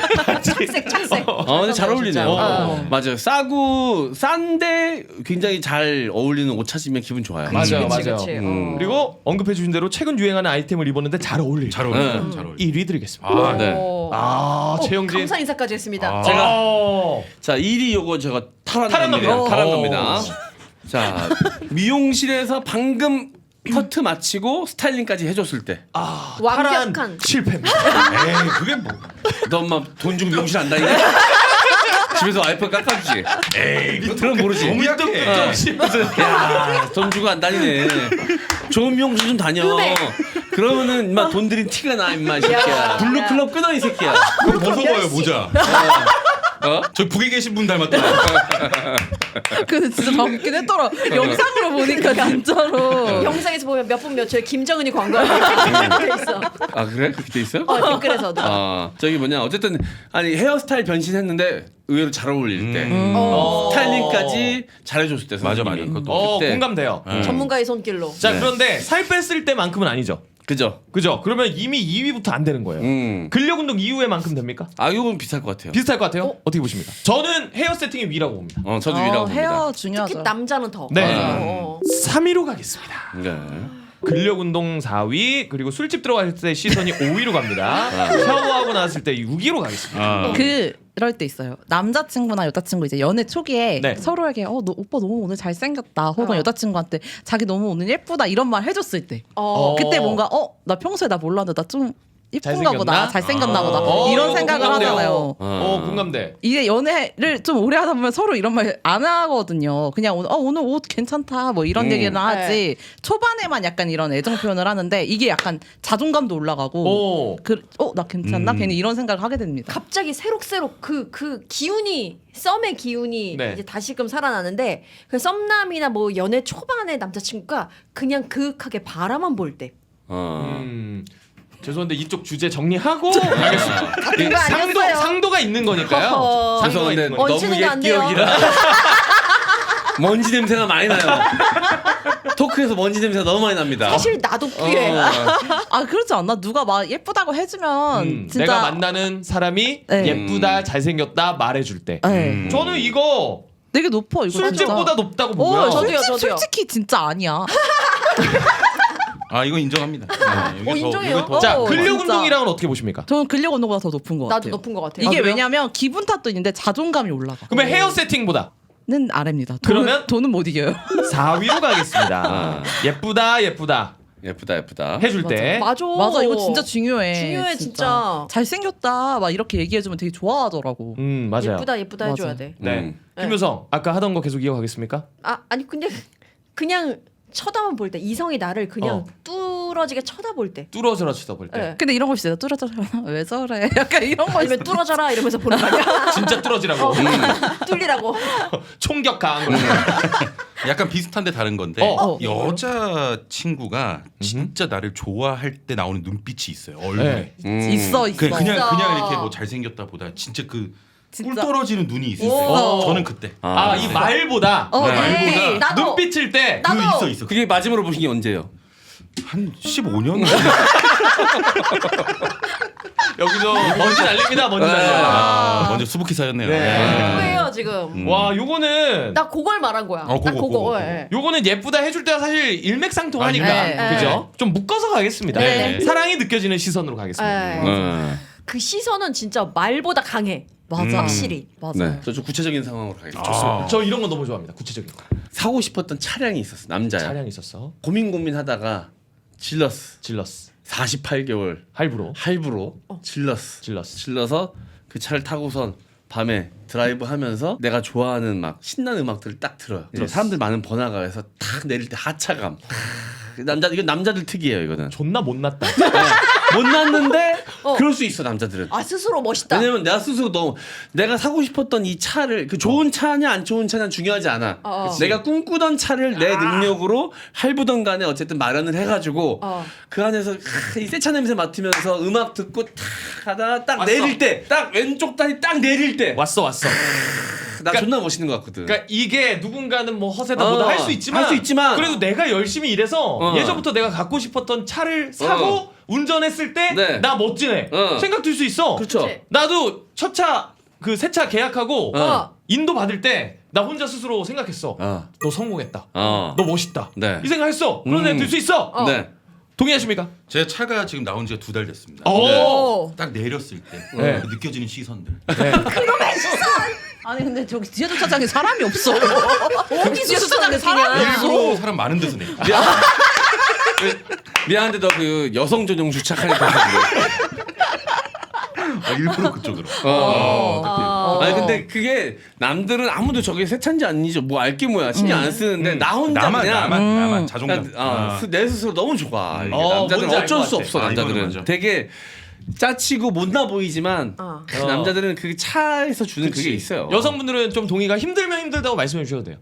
착색.
근데 잘 어울리네요.
진짜.
맞아요. 싸고 싼데 굉장히 잘 어울리는 옷 찾으면 기분 좋아요.
맞아요,
그치,
맞아요.
그치.
그리고 언급해 주신 대로 최근 유행하는 아이템을 입었는데 잘 어울릴.
잘 어울려.
네.
잘 어울려.
1위 드리겠습니다.
아,
네.
최영진.
감사 인사까지 했습니다.
아.
제가
어.
자 1위 요거 제가 탈한
탈한
겁니다.
겁니다.
탈한
오.
겁니다. 자 미용실에서 방금 커트 마치고 스타일링까지 해줬을 때,
완벽한.
탈한 실패입니다.
에이 그게 뭐.
너 엄마 돈 주고 미용실 안 다니냐? 집에서 와이프 깎아주지.
에이
그럼 모르지.
너무 약해.
야, 돈 주고 안 다니네. 좋은 미용실 좀 다녀. 그러면은 임마 돈 들인 티가 나 임마 이 새끼야. 블루클럽 끊어 이 새끼야.
그럼 벗어봐요 모자. 저 북에 계신 분 닮았다.
근데 진짜 다 웃긴 했더라. 영상으로 보니까 진짜로.
영상에서 보면 몇 분 몇초에 김정은이 광고하는 게 있어.
아 그래? 그렇게 돼 있어?
댓글에서도.
저기 뭐냐 어쨌든 아니 헤어스타일 변신했는데 의외로 잘 어울릴 때 스타일링까지 잘해줬을 때
맞아, 맞아.
선생님이.
그것도
그때.
공감돼요.
전문가의 손길로.
자
네.
그런데 살 뺐을 때만큼은 아니죠.
그죠?
그죠? 그러면 이미 2위부터 안 되는 거예요. 근력 운동 이후에만큼 됩니까?
아 이건 비쌀 것 같아요.
비슷할 것 같아요. 어떻게 보십니까? 저는 헤어 세팅이 위라고 봅니다.
저도 위라고 봅니다.
헤어
특히
중요하죠.
남자는 더.
네.
어.
3위로 가겠습니다.
네.
근력 운동 4위, 그리고 술집 들어갈 때 시선이 5위로 갑니다. 샤워하고 나왔을 때 6위로 가겠습니다.
그럴 때 있어요. 남자친구나 여자친구 이제 연애 초기에
네.
서로에게 너 오빠 너무 오늘 잘생겼다. 혹은 여자친구한테 자기 너무 오늘 예쁘다 이런 말 해줬을 때 그때 뭔가 나 평소에 나 몰랐는데 나 좀 예쁜가 보다. 잘생겼나 보다. 이런 생각을
공감돼요.
하잖아요.
공감돼.
이게 연애를 좀 오래 하다 보면 서로 이런 말 안 하거든요. 그냥 오늘 옷 괜찮다 뭐 이런 얘기는 하지. 초반에만 약간 이런 애정 표현을 하는데 이게 약간 자존감도 올라가고 나 괜찮나? 괜히 이런 생각을 하게 됩니다.
갑자기 새록새록 그 기운이 썸의 기운이
네.
이제 다시금 살아나는데 그 썸남이나 뭐 연애 초반의 남자친구가 그냥 그윽하게 바라만 볼 때.
죄송한데 이쪽 주제 정리하고 가겠습니다.
같은 거 아니었어요?
상도가 있는 거니까요. 상도가 있는 거니까.
얹히는
너무
거 안 돼요.
옛 기억이라 먼지 냄새가 많이 나요. 토크에서 먼지 냄새가 너무 많이 납니다.
사실 나도 뿌예.
그렇지 않나? 누가 막 예쁘다고 해주면 진짜
내가 만나는 사람이
네.
예쁘다, 잘생겼다 말해줄 때.
네.
저는 이거
되게 높아 이거
술집보다
진짜.
높다고 보고요.
저도요.
솔직히 진짜 아니야.
아 이건 인정합니다.
인정해요.
자,
어,
근력
진짜.
운동이랑은 어떻게 보십니까?
저는 근력 운동보다 더 높은 것
나도
같아요.
높은 것 같아요.
이게
그래요?
왜냐면 기분 탓도 있는데 자존감이 올라가.
그러면 헤어 세팅보다
는 아래입니다.
그러면?
돈은 못 이겨요.
4위로 가겠습니다. 예쁘다
예쁘다.
해줄 때.
맞아.
맞아 이거 진짜 중요해.
중요해, 진짜.
잘생겼다 막 이렇게 얘기해주면 되게 좋아하더라고.
맞아요.
예쁘다
맞아.
해줘야 돼.
네. 김효성 아까 하던 거 계속 이어가겠습니까?
아니 근데 그냥 쳐다만 볼 때 이성이 나를 그냥 뚫어지게 쳐다볼 때.
뚫어져라 쳐다볼 때.
네.
근데 이런 거 있어요. 뚫어져 왜 저래? 약간 이런 거
아니면
있어요.
뚫어져라 이러면서 보는 거 아니야?
진짜 뚫어지라고.
뚫리라고.
총격 강한 거.
약간 비슷한데 다른 건데 여자 친구가 진짜 나를 좋아할 때 나오는 눈빛이 있어요. 얼굴에.
네.
있어.
그냥
있어.
이렇게 뭐 잘생겼다보다 진짜 그 꿀
진짜.
떨어지는 눈이 있어요.
있어.
저는 그때.
이 말보다
네. 나도.
눈빛 칠 때
나도.
있어.
그게 마지막으로 보신 게 언제예요?
한 15년?
여기서 먼지 날립니다. 먼지 날려.
먼저 수북히 사였네요.
네.
뭐예요 지금?
와, 요거는
나 그걸 말한 거야.
그거,
딱 그거.
그거.
예.
요거는 예쁘다 해줄 때가 사실 일맥상통하니까
네.
그죠? 좀 묶어서 가겠습니다.
네.
사랑이 느껴지는 시선으로 가겠습니다.
예. 그 시선은 진짜 말보다 강해.
맞아.
확실히.
맞아.
네. 저 좀 구체적인 상황으로 가겠습니다.
저 이런 거 너무 좋아합니다. 구체적인 거.
사고 싶었던 차량이 있었어. 남자야.
차량 있었어.
고민하다가 질렀어.
질렀어.
48개월
할부로.
할부로 질러서 그 차를 타고선 밤에 드라이브 하면서 내가 좋아하는 막 신나는 음악들을 딱 들어요. 이제 사람들 많은 번화가에서 탁 내릴 때 하차감. 이건 남자들 특이해요. 이거는.
존나 못났다.
못났는데 그럴 수 있어 남자들은.
아 스스로 멋있다.
왜냐면 내가 스스로 너무 내가 사고 싶었던 이 차를 그 좋은 차냐 안 좋은 차냐 중요하지 않아. 내가 꿈꾸던 차를 내 능력으로 할부던 간에 어쨌든 마련을 해가지고 그 안에서 이 새 차 냄새 맡으면서 음악 듣고 탁 하다가 딱
왔어.
내릴 때 딱 왼쪽 다리 딱 내릴 때 나
왔어.
존나 멋있는 것 같거든.
그러니까 이게 누군가는 뭐 허세다 뭐다 할 수 있지만
할 수 있지만
그래도 내가 열심히 일해서 예전부터 내가 갖고 싶었던 차를 사고 운전했을 때
네.
나 멋지네 생각 들 수 있어.
그렇죠.
그치.
나도 첫 차 그 새 차 계약하고
어.
인도 받을 때 나 혼자 스스로 생각했어. 너 성공했다.
어.
너 멋있다.
네.
이 생각했어. 그런 생각 들 수 있어.
네.
동의하십니까?
제 차가 지금 나온 지가 2달 됐습니다.
오.
딱 내렸을 때
네.
그 느껴지는 시선들.
아니 근데 저기 뒤에 주차장에 사람이 없어. 어디 뒤에 주차장에 사람이 없어.
일부러 사람 많은 데서 내.
미안한데 너 그 여성 전용 주차장에 가서 그래.
일부러 그쪽으로.
아니 근데 그게 남들은 아무도 저게 새 차인지 아닌지 뭐 알게 뭐야 신경 안 쓰는데 나 혼자 그냥
나만 자존감.
내 스스로 너무 좋아. 이게
어,
남자들은
뭔지 알
어쩔
것
수
같아.
없어.
이거는
남자들은
맞아.
되게 짜치고 못나 보이지만 그 남자들은 그 차에서 주는 그게 있어요.
여성분들은 좀 동의가 힘들면 힘들다고 말씀해 주셔도 돼요.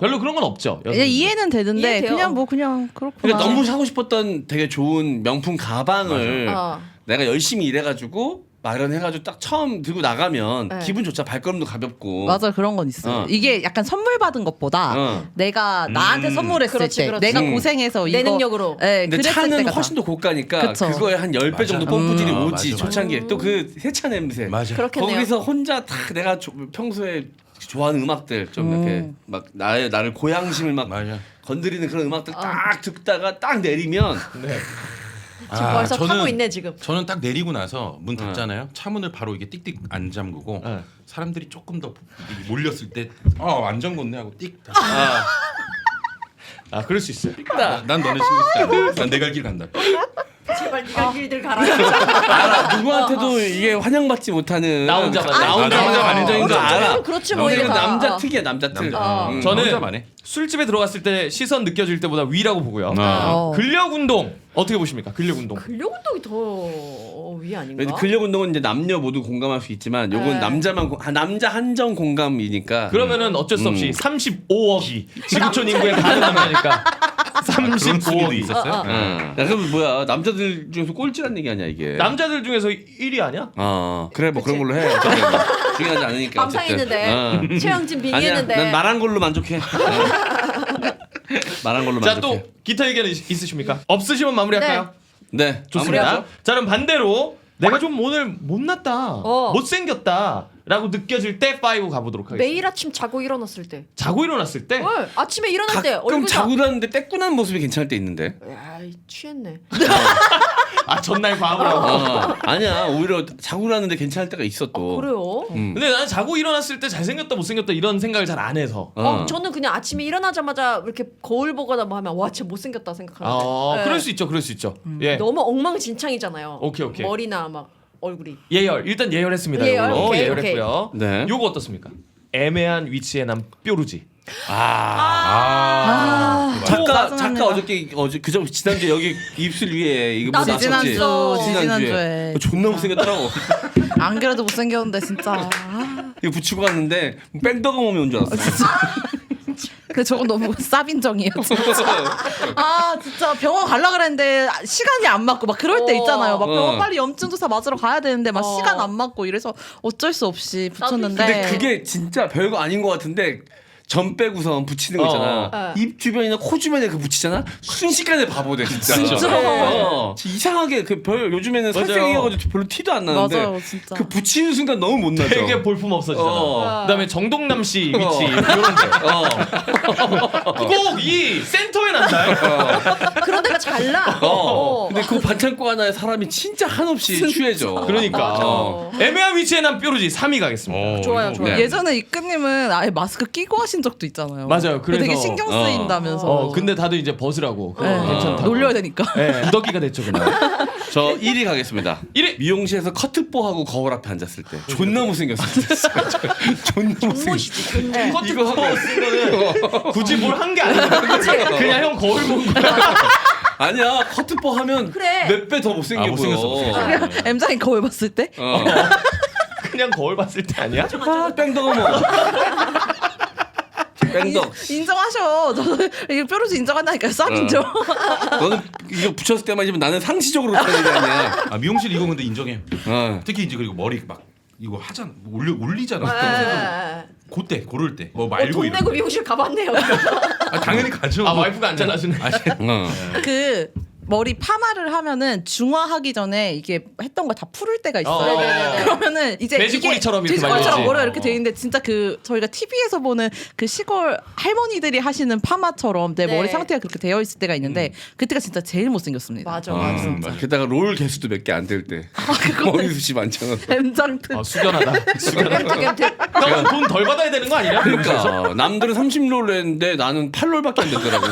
별로 그런 건 없죠.
예, 이해는 되는데
이해돼요.
그냥 뭐 그냥 그렇구나.
그러니까 너무 사고 싶었던 되게 좋은 명품 가방을
맞아.
내가 열심히 일해가지고 마련해가지고 딱 처음 들고 나가면
네.
기분 좋잖아. 발걸음도 가볍고.
맞아 그런 건 있어요. 이게 약간 선물 받은 것보다 내가 나한테 선물했을
그렇지,
때
그렇지.
내가 고생해서
내
이거
능력으로.
네,
근데
그랬을
차는
때가
훨씬 더 고가니까
그쵸.
그거에 한 10배 정도 펌프질이 오지.
맞아,
초창기에. 또 그 세차 냄새.
맞아.
그렇겠네요.
거기서 혼자 다 내가 평소에 좋아하는 음악들 좀 이렇게 막 나를 고양심을 막
맞아.
건드리는 그런 음악들 딱 듣다가 딱 내리면
지금 벌써 타고 있네 지금.
저는 딱 내리고 나서 문 닫잖아요. 차 문을 바로 이게 띡띡 안 잠그고
네.
사람들이 조금 더 몰렸을 때 안 잠궜네 하고 띡.
아 그럴 수 있어요.
난 너네 신경 쓰지 않아. 난 내 갈 길 간다.
제발 네가 길들 가라.
알아. 누구한테도 이게 환영받지 못하는
나 혼자만.
나 혼자만 감정인 거 알아.
그렇지 뭐
근데
이게
이건
다.
남자 특이야 남자 특.
저는
혼자만 해.
술집에 들어갔을 때 시선 느껴질 때보다 위라고 보고요. 근력 운동 어떻게 보십니까? 근력 운동.
근력 운동이 더 위 아닌가?
근력 운동은 이제 남녀 모두 공감할 수 있지만 요건
네.
남자 한정 공감이니까.
그러면은 어쩔 수 없이 35억이 지구촌 인구에 가는 거니까.
그런 소리도
35억이
있었어요.
야, 그럼 뭐야 남자들 중에서 꼴찌란 얘기 아니야 이게.
남자들 중에서 1위 아니야?
그래 뭐 그런 걸로 해. 어쨌든 뭐 중요하지 않으니까.
감상
어쨌든.
있는데 최영진
아니야,
빙의했는데.
난 말한 걸로 만족해. 말한 걸로
자
만족해.
또 기타 의견 있으십니까? 없으시면 마무리할까요?
네,
좋습니다.
마무리하죠.
자 그럼 반대로 내가 좀 오늘 못났다, 못생겼다라고 느껴질 때 5 가보도록 하겠습니다.
매일 아침 자고 일어났을 때.
자고 일어났을 때
헐, 아침에 일어날 때
가끔
얼굴
자고 일어났는데 떼꾸난 모습이 괜찮을 때 있는데.
야, 취했네.
아 전날 과음을 하고
아니야 오히려 자고 일어났는데 괜찮을 때가 있어 또.
그래요?
근데 나는 자고 일어났을 때 잘생겼다 못생겼다 이런 생각을 잘 안 해서
저는 그냥 아침에 일어나자마자 이렇게 거울 보거나 뭐 하면 와 진짜 못생겼다 생각하는데. 네.
그럴 수 있죠 그럴 수 있죠 예.
너무 엉망진창이잖아요.
오케이.
머리나 막 얼굴이.
예열 일단 예열했습니다.
예열,
요걸로.
오케이,
예열했고요.
네.
요거 어떻습니까? 애매한 위치에 난 뾰루지.
작가 어저께 그저 지난주에 여기 입술 위에 이거 뭐
나도
났었지?
지난주에.
존나 못생겼더라고.
안 그래도 못생겼는데 진짜.
이거 붙이고 갔는데 뺑덕어 몸이 온 줄 알았어.
근데 저건 너무 쌉인정이에요. 진짜 병원 가려 그랬는데 시간이 안 맞고 막 그럴 때 있잖아요. 막 병원 빨리 염증 조사 맞으러 가야 되는데 막 시간 안 맞고 이래서 어쩔 수 없이 붙였는데.
근데 그게 진짜 별거 아닌 것 같은데 점 빼고선 붙이는 거 있잖아. 입 주변이나 코 주변에 그 붙이잖아. 순식간에 바보 돼 진짜.
진짜?
이상하게 그 별 요즘에는 살색이어가지고 별로 티도 안 나는데
맞아요, 진짜.
그 붙이는 순간 너무 못 나죠.
되게 볼품 없어지잖아. 그다음에 정동남 씨 위치 이런데 꼭 이 센터에 난다.
그런 데가 잘 나.
근데 그 반창고 하나에 사람이 진짜 한없이 취해져.
그러니까 애매한 위치에 난 뾰루지 3위 가겠습니다.
좋아요.
네.
예전에 이끄님은 아예 마스크 끼고 하신 적도 있잖아요.
맞아요. 그래서
되게 신경 쓰인다면서.
근데 다들 이제 벗으라고.
네.
괜찮다.
놀려야 되니까.
네, 무더기가 됐죠 그냥.
저 1위 가겠습니다.
1위.
미용실에서 커트뽀하고 거울 앞에 앉았을 때 존나 못생겼어. 존나 못생겼어.
이거 하고 쓴 거는 굳이 뭘 한 게 아니야. 그냥 형 거울 본 거야.
아니야 커트퍼 하면
그래.
몇 배 더 못생겨
아,
보여.
못생겼어.
M장이 거울 봤을 때
그냥 거울 봤을 때 아니야?
아, 뺑덕 어머. 뺑덕.
인정하셔. 저는 이게 뾰루지 인정한다니까요. 싹 인정.
너는 이거 붙였을 때만 입으면 나는 상시적으로 붙는 게 아니야.
아 미용실 이거 근데 인정해.
어.
특히 이제 그리고 머리 막 이거 하잖아. 올리잖아.
아,
그때 고를 때 뭐 말고
돈
이런.
내고 미용실 가봤네요.
아, 당연히 가죠.
아 와이프가 안 잘라주네.
어.
그 머리 파마를 하면은 중화하기 전에 이게 했던 거 다 풀을 때가 있어요.
네네네.
그러면은 이제
돼지꼬리처럼 이렇게
돼지꼬리처럼
말리지.
머리가 이렇게 돼 있는데 진짜 그 저희가 TV에서 보는 그 시골 할머니들이 하시는 파마처럼 내
네.
머리 상태가 그렇게 되어 있을 때가 있는데 그때가 진짜 제일 못생겼습니다.
맞아, 맞아.
맞아.
게다가 롤 개수도 몇 개 안 될 때. 머리숱이 많잖아.
아 숙연하다. 숙연하다.
햄
돈 덜 받아야 되는 거 아니냐?
그러니까 남들은 30롤 했는데 나는 8롤밖에 안 되더라고.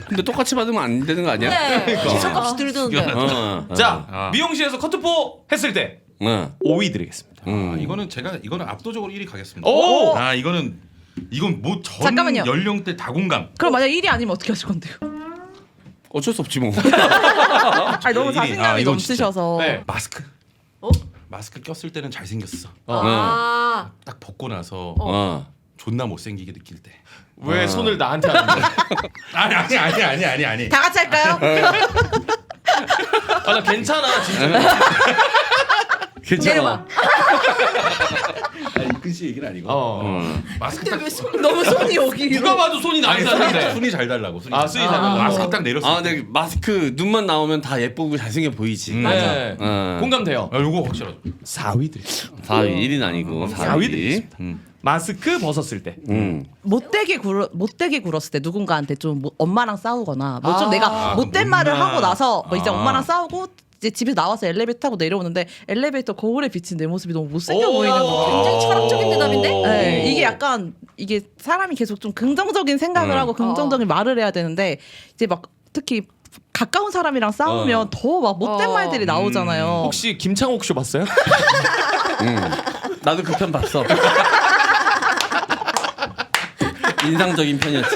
근데 똑같이 받으면 안 되는 거 아니야?
네. 기성값이 들드는데.
어.
자
아.
미용실에서 커트포 했을 때
어.
5위 드리겠습니다.
아, 이거는 압도적으로 1위 가겠습니다.
오!
아 이건 뭐 전
잠깐만요.
연령대 다 공감.
그럼 만약 1위 아니면 어떻게 하실 건데요?
어쩔 수 없지 뭐.
아니 너무
일위.
자신감이
이건
넘치셔서.
네.
마스크.
어?
마스크 꼈을 때는 잘생겼어.
아.
딱 벗고 나서
어.
존나 못생기게 느낄 때.
왜 손을 나한테 하는 거야?
아니.
다 같이 할까요?
아, 나 괜찮아 진짜.
괜찮아.
아니 이근 씨 얘기는 아니고. 마스크 딱
너무 손이 여기.
누가 봐도 손이 나지 않는데.
순이 잘 달라고. 순이.
아, 순이 잘 달라고.
마스크 딱 내렸을
아,
때.
근데 마스크 눈만 나오면 다 예쁘고 잘생겨 보이지.
네.
어.
공감돼요.
아 요거 확실하죠.
4위 드리겠습니다.
4위 1위는 아니고
4위
4위.
드리겠습니다. 마스크 벗었을 때.
못되게 굴었을 때 누군가한테 좀 엄마랑 싸우거나 뭐 좀
아,
내가 못된 말을
못나.
하고 나서 뭐 이제
아.
엄마랑 싸우고 이제 집에 나와서 엘리베이터 타고 내려오는데 엘리베이터 거울에 비친 내 모습이 너무 못생겨
오.
보이는 거예요.
굉장히 철학적인 대답인데?
네, 이게 약간 이게 사람이 계속 좀 긍정적인 생각을 하고 긍정적인 말을 해야 되는데 이제 막 특히 가까운 사람이랑 싸우면 더 막 못된 말들이 나오잖아요.
혹시 김창옥 쇼 봤어요?
나도 그 편 봤어. 인상적인 편이었지.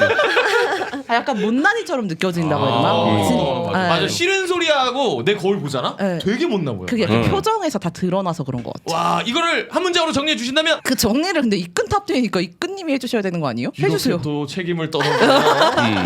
아, 약간 못난이처럼 느껴진다고 해야 되나?
맞아.
맞아. 싫은 소리 하고 내 거울 보잖아.
네.
되게 못나 보여.
그게 약간 표정에서 다 드러나서 그런 것 같아요.
와 이거를 한 문장으로 정리해 주신다면
그 정리를 근데 이끈 탑10이니까 이끈님이 해주셔야 되는 거 아니에요? 해주세요.
이렇게 또 책임을 떠넘겨.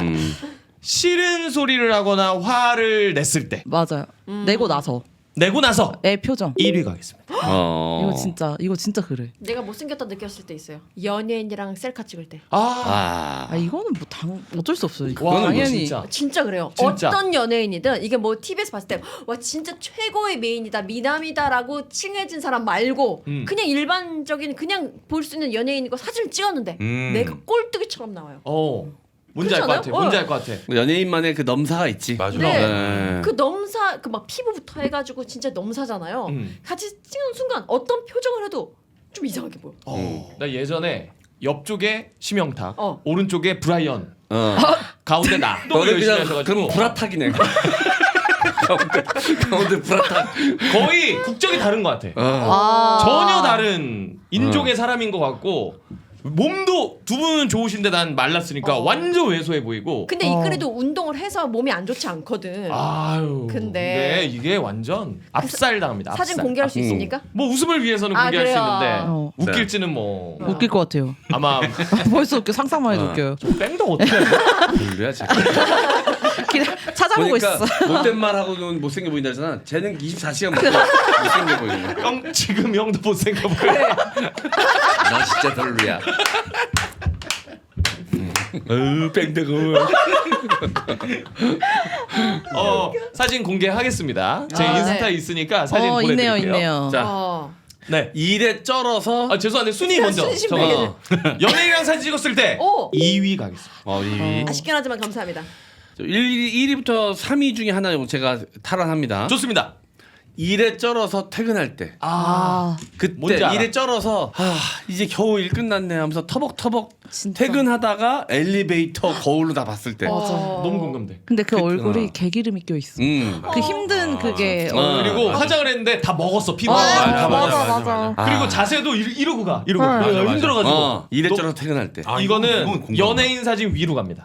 음.
싫은 소리를 하거나 화를 냈을 때
맞아요. 내고 나서
내고 나서
애 표정.
1위 가겠습니다.
어.
이거 진짜 그래.
내가 못생겼다 느꼈을 때 있어요. 연예인이랑 셀카 찍을 때.
아,
아 이거는 뭐 어쩔 수 없어요. 이거.
와 이거
당연히.
진짜.
진짜 그래요.
진짜.
어떤 연예인이든 이게 뭐 TV에서 봤을 때 와 진짜 최고의 메인이다 미남이다라고 칭해진 사람 말고 그냥 일반적인 그냥 볼 수 있는 연예인이고 사진을 찍었는데 내가 꼴뚜기처럼 나와요.
뭔지 알 것 같아.
그렇잖아요?
뭔지 알 것 같아.
연예인만의 그 넘사가 있지.
맞아.
네.
네.
그 넘사 그 막 피부부터 해가지고 진짜 넘사잖아요. 같이 찍는 순간 어떤 표정을 해도 좀 이상하게 보여.
나 예전에 옆쪽에 심영탁,
어.
오른쪽에 브라이언,
어.
가운데 나. 또
너는
열심히
그냥
하셔가지고
그럼 불화탁이네. 가운데 불화탁.
거의 국적이 다른 것 같아.
아.
전혀 다른 인종의 사람인 것 같고 몸도 두 분은 좋으신데 난 말랐으니까 완전 왜소해 보이고.
근데 이 그래도 운동을 해서 몸이 안 좋지 않거든.
아유.
근데
이게 완전 압살 당합니다.
사진
압살.
공개할 수 있습니까?
뭐 웃음을 위해서는
아,
공개할 수
그래요?
있는데
어.
웃길지는 뭐
웃길 것 같아요.
아마
벌써 웃겨 상상만 해도 웃겨요.
뺑덕 어떻게 해야 돼?
별로야지.
찾아보고
보니까
있어.
못된 말 하고는 못생겨 보인다 하잖아. 쟤는 24시간 못생겨 보이는 거야.
형 지금 형도 못생겨 보여.
나 진짜 별로야. 뺑뺑을.
사진 공개하겠습니다. 제
아,
인스타에
네.
있으니까 사진
있네요,
보내드릴게요.
있네요.
자,
어.
네.
일에 쩔어서
아 죄송한데 순위 먼저.
순위 좀
저거. 연예인이랑 사진 찍었을 때
오.
2위 가겠습니다.
2위.
아쉽긴 하지만 감사합니다.
1위부터 3위 중에 하나 제가 탈환합니다.
좋습니다.
일에 쩔어서 퇴근할 때.
아,
그때
뭔지 알아.
일에 쩔어서 이제 겨우 일 끝났네 하면서 터벅터벅
진짜.
퇴근하다가 엘리베이터 거울로 다 봤을 때.
맞아.
너무 공감돼.
근데 그 얼굴이
어.
개기름이 껴 있어.
음.
그 힘든 그게.
그리고 화장을 했는데 다 먹었어 피부.
맞아.
그리고 자세도 이러고 가. 이러고
맞아,
맞아.
힘들어가지고.
일에
너-
쩔어서 퇴근할 때.
이거는
공감한다.
연예인 사진 위로 갑니다.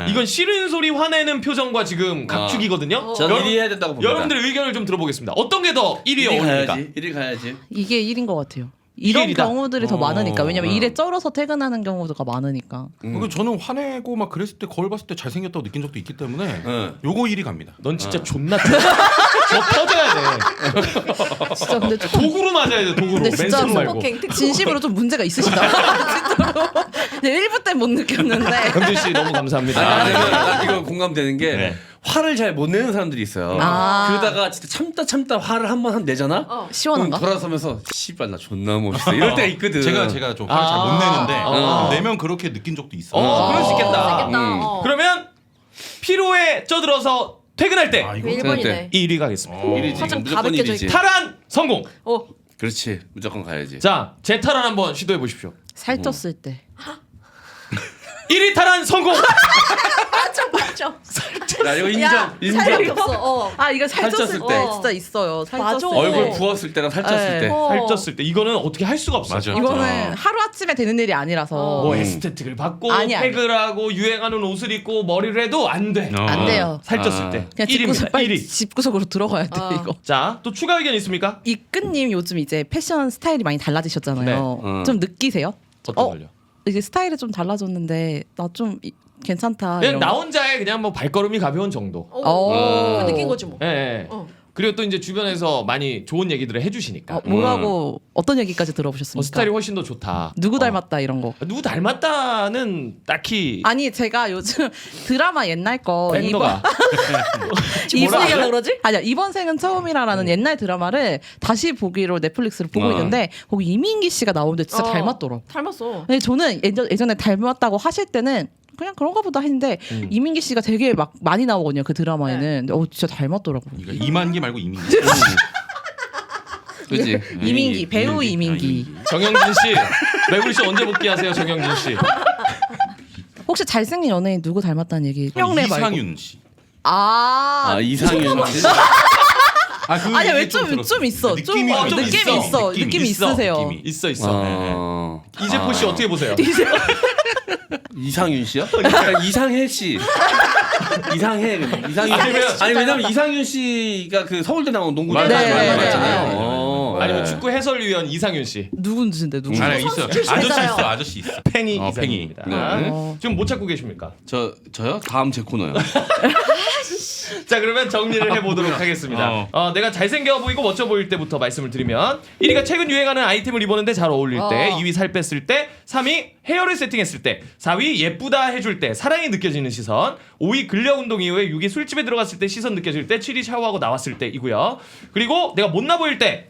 이건 싫은 소리 화내는 표정과 지금 각축이거든요.
저는 1위 해야 된다고 봅니다.
여러분들의 의견을 좀 들어보겠습니다. 어떤 게 더 1위에
1위
어울립니까?
가야지. 1위 가야지.
이게 일인 것 같아요.
이게
이런
일이다.
경우들이 더 많으니까. 왜냐면 일에 쩔어서 퇴근하는 경우가 많으니까.
그리고 저는 화내고 막 그랬을 때 거울 봤을 때 잘생겼다고 느낀 적도 있기 때문에
응.
요거 1위 갑니다.
넌 진짜 존나 저 터져야 돼.
진짜 근데 조금
도구로 맞아야 돼. 도구로.
근데 진짜
맨손 말고.
스포킹 특수.
진심으로 좀 문제가 있으시다. 진짜로. 1부 때 못 느꼈는데.
현준 씨 너무 감사합니다.
나 이거 공감되는 게
네.
화를 잘 못 내는 사람들이 있어요.
아.
그러다가 진짜 참다 화를 한 번 내잖아.
시원한가?
돌아서면서 씨발 나 존나 멋있어. 이럴 때가 있거든.
제가 좀 화를 잘 못 내는데
아.
내면 그렇게 느낀 적도 있어.
그럴 수 있겠다.
되겠다.
그러면 피로에 쪄들어서 퇴근할 때
아, 이거
1번이네.
1위 가겠습니다.
1위지.
화장 다
무조건
벗겨져
1위지.
탈환 성공.
그렇지. 무조건 가야지.
자, 재탈환 한번 시도해 보십시오.
살쪘을 때.
1위 탈환 성공.
맞죠.
야 이거 인정.
살이 없어.
아 이거
살쪘을
살쪘을
때.
때 진짜 있어요.
맞아.
살쪘을 때.
얼굴 부었을 때랑 살쪘을
네.
때.
살쪘을 때 이거는 어떻게 할 수가 없어.
맞아.
이거는 하루 아침에 되는 일이 아니라서
뭐 에스테틱을 받고
아니.
팩을 하고 유행하는 옷을 입고 머리를 해도 안 돼.
안 돼요.
살쪘을 때
그냥 집구석
1위입니다.
빨리
1위.
집구석으로 들어가야 돼 이거.
자, 또 추가 의견 있습니까?
이끈님 요즘 이제 패션 스타일이 많이 달라지셨잖아요.
네.
좀 느끼세요?
어떤 걸요?
이게 스타일이 좀 달라졌는데 나 좀 괜찮다.
그냥
이런
나
거.
혼자의 그냥 뭐 발걸음이 가벼운 정도.
어.
그 느낀 거지 뭐.
예. 예. 그리고 또 이제 주변에서 많이 좋은 얘기들을 해주시니까.
뭐라고 어떤 얘기까지 들어보셨습니까?
스타일이 훨씬 더 좋다.
누구 닮았다 이런 거.
누구 닮았다는 딱히
아니 제가 요즘 드라마 옛날 거
밴더가
지금 무슨 얘기하려고 그러지?
아니야 이번 생은 처음이라라는 옛날 드라마를 다시 보기로 넷플릭스를 보고 있는데 거기 이민기 씨가 나오는데 진짜 닮았더라고.
닮았어.
근데 저는 예전에 닮았다고 하실 때는 그냥 그런가 보다 했는데 이민기 씨가 되게 막 많이 나오거든요 그 드라마에는. 근데 진짜 닮았더라고.
이거 이만기 말고 이민기.
그렇지.
이민기 배우 이민기.
정영진 씨, 매불 씨 언제 복귀하세요, 정영진 씨?
혹시 잘생긴 연예인 누구 닮았다는 얘기? 형래 말고.
이상윤 씨.
아,
이상윤 씨.
그
아니야
얘기
왜 좀 있어.
느낌이
좀 느낌이 있어.
느낌이
느낌이
있어.
있으세요.
느낌이.
있어. 이재포 씨 어떻게 보세요?
이상윤 씨요? 그러니까 이상해 씨. 이상해. 이상윤. 아니 왜냐면 이상윤 씨가 그 서울대 나온 농구
맞아요.
네, 네,
맞잖아요.
네.
아니면 축구 해설위원 이상윤 씨,
누군지인데 누구?
아니 있어. 아저씨 있어.
팽이
팽이.
이상입니다.
네.
지금 못 찾고 계십니까?
저요? 다음 제 코너요.
자, 그러면 정리를 해보도록 하겠습니다. 내가 잘생겨 보이고 멋져 보일 때부터 말씀을 드리면 1위가 최근 유행하는 아이템을 입었는데 잘 어울릴 때, 2위 살 뺐을 때, 3위 헤어를 세팅했을 때, 4위 예쁘다 해줄 때 사랑이 느껴지는 시선, 5위 근력 운동 이후에 6위 술집에 들어갔을 때 시선 느껴질 때, 7위 샤워하고 나왔을 때이고요. 그리고 내가 못나 보일 때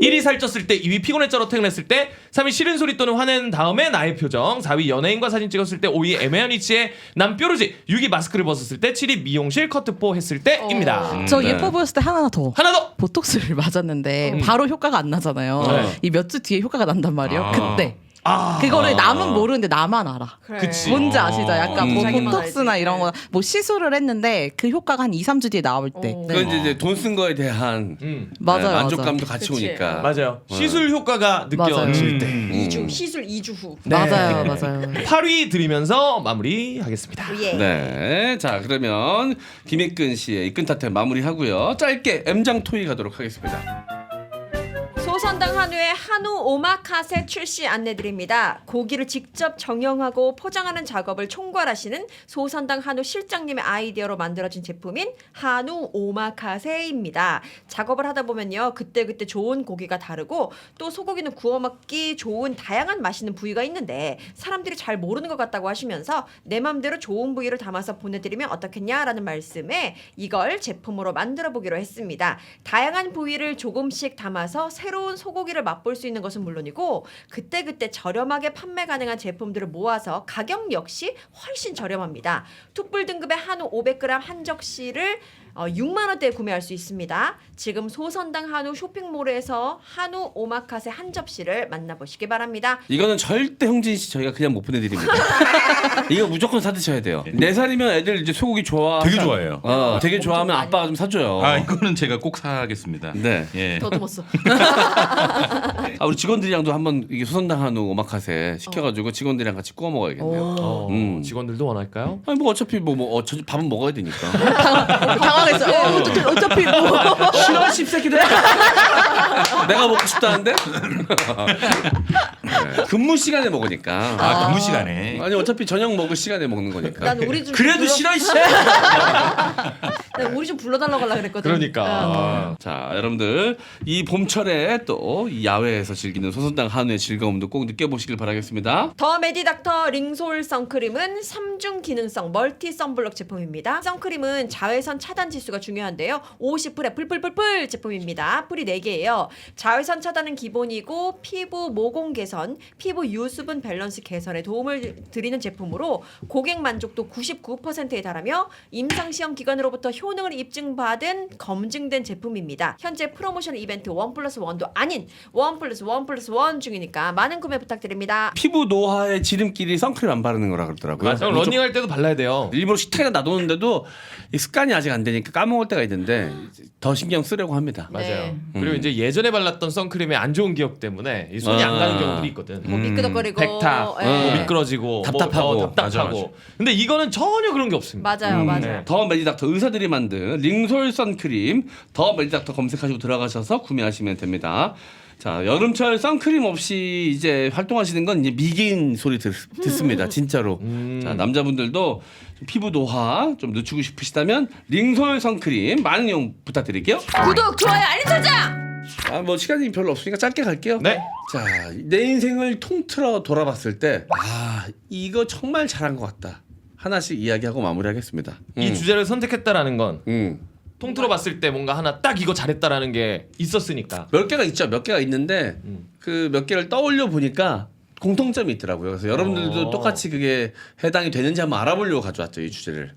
1위 살쪘을 때, 2위 피곤해 쩔어 퇴근했을 때, 3위 싫은 소리 또는 화낸 다음에 나의 표정, 4위 연예인과 사진 찍었을 때, 5위 애매한 위치에 난 뾰루지, 6위 마스크를 벗었을 때, 7위 미용실 커트포 했을 때입니다.
저 예뻐 보였을 때 하나 더.
하나 더!
보톡스를 맞았는데 바로 효과가 안 나잖아요.
네.
이 몇 주 뒤에 효과가 난단 말이에요. 그때.
아.
그거를 남은 모르는데 나만 알아.
그치.
뭔지 아시죠? 약간 뭐
자기만
보톡스나
알지.
이런 거 뭐 시술을 했는데 그 효과가 한 2, 3주 뒤에 나올 때. 네.
그건 이제 돈 쓴 거에 대한
맞아요.
만족감도 같이
그치.
오니까.
맞아요. 시술 효과가 느껴질 때.
2주 시술 2주 후.
맞아요. 맞아요.
8위 드리면서 마무리하겠습니다.
예.
네, 자 그러면 김익근 씨의 이끈 타태 마무리하고요. 짧게 M장 토이 가도록 하겠습니다.
소선당 한우의 한우 오마카세 출시 안내드립니다. 고기를 직접 정형하고 포장하는 작업을 총괄하시는 소선당 한우 실장님의 아이디어로 만들어진 제품인 한우 오마카세입니다. 작업을 하다 보면요, 그때그때 좋은 고기가 다르고 또 소고기는 구워 먹기 좋은 다양한 맛있는 부위가 있는데 사람들이 잘 모르는 것 같다고 하시면서 내 맘대로 좋은 부위를 담아서 보내드리면 어떻겠냐라는 말씀에 이걸 제품으로 만들어 보기로 했습니다. 다양한 부위를 조금씩 담아서 새로운 소고기를 맛볼 수 있는 것은 물론이고 그때그때 저렴하게 판매 가능한 제품들을 모아서 가격 역시 훨씬 저렴합니다. 툭불 등급의 한우 500g 한 접시를 6만 원대에 구매할 수 있습니다. 지금 소선당 한우 쇼핑몰에서 한우 오마카세 한 접시를 만나보시기 바랍니다.
이거는 절대 형진 씨 저희가 그냥 못 보내드립니다. 이거 무조건 사 드셔야 돼요. 4살이면 애들 이제 소고기 좋아.
되게 좋아해요.
되게 좋아하면 아빠가 좀 사줘요.
아 이거는 제가 꼭 사겠습니다.
네.
예.
더듬었어.
우리 직원들이랑도 한번 이게 소선당 한우 오마카세 시켜가지고 직원들이랑 같이 구워 먹어야겠네요.
직원들도 원할까요?
아니 뭐 어차피 어차피 밥은 먹어야 되니까.
당황했어요. 어차피 뭐.
싫어 씹새끼들. 내가 먹고 싶다는데. 네. 근무 시간에 먹으니까.
아 근무 시간에.
아니 어차피 저녁 먹을 시간에 먹는 거니까.
난 우리 좀
그래도 싫어 씨.
난 우리 좀 불러달라고 하려고 그랬거든.
그러니까.
자 여러분들 이 봄철에 또 이 야외에서 즐기는 소선당 한우의 즐거움도 꼭 느껴보시길 바라겠습니다.
더 메디닥터 링솔 선크림은 3중 기능성 멀티 선블록 제품입니다. 선크림은 자외선 차단 지수가 중요한데요. 50풀에 풀풀풀풀 제품입니다. 풀이 4개예요. 자외선 차단은 기본이고 피부 모공 개선, 피부 유수분 밸런스 개선에 도움을 드리는 제품으로 고객 만족도 99%에 달하며 임상시험 기관으로부터 효능을 입증받은 검증된 제품입니다. 현재 프로모션 이벤트 1+1도 아닌 1+1+1 중이니까 많은 구매 부탁드립니다.
피부 노화의 지름길이 선크림 안 바르는 거라 그러더라고요.
맞아. 러닝할 때도 발라야 돼요.
일부러 식탁에다 놔두는데도 이 습관이 아직 안 되니까 까먹을 때가 있는데 더 신경 쓰려고 합니다.
맞아요.
네.
그리고 이제 예전에 발랐던 선크림의 안 좋은 기억 때문에 이 손이 안 가는 경우들이 있거든.
뭐 미끄덕거리고
백탁,
예.
뭐 미끄러지고,
답답하고.
뭐, 답답하고.
맞아.
근데 이거는 전혀 그런 게 없습니다.
맞아요, 맞아요.
네.
더 메디닥터 의사들이 만든 링솔 선크림 더 메디닥터 검색하시고 들어가셔서 구매하시면 됩니다. 자 여름철 선크림 없이 이제 활동하시는 건 이제 미개인 소리 듣습니다. 진짜로. 자 남자분들도 좀 피부 노화 좀 늦추고 싶으시다면 링솔 선크림 많은 이용 부탁드릴게요.
구독, 좋아요, 알림 설정!
뭐 시간이 별로 없으니까 짧게 갈게요.
네.
자, 내 인생을 통틀어 돌아봤을 때, 이거 정말 잘한 것 같다. 하나씩 이야기하고 마무리하겠습니다.
이 주제를 선택했다라는 건 통틀어 봤을 때 뭔가 하나 딱 이거 잘했다라는 게 있었으니까.
몇 개가 있죠. 몇 개가 있는데 그 몇 개를 떠올려 보니까 공통점이 있더라고요. 그래서 여러분들도 똑같이 그게 해당이 되는지 한번 알아보려고 가져왔죠, 이 주제를.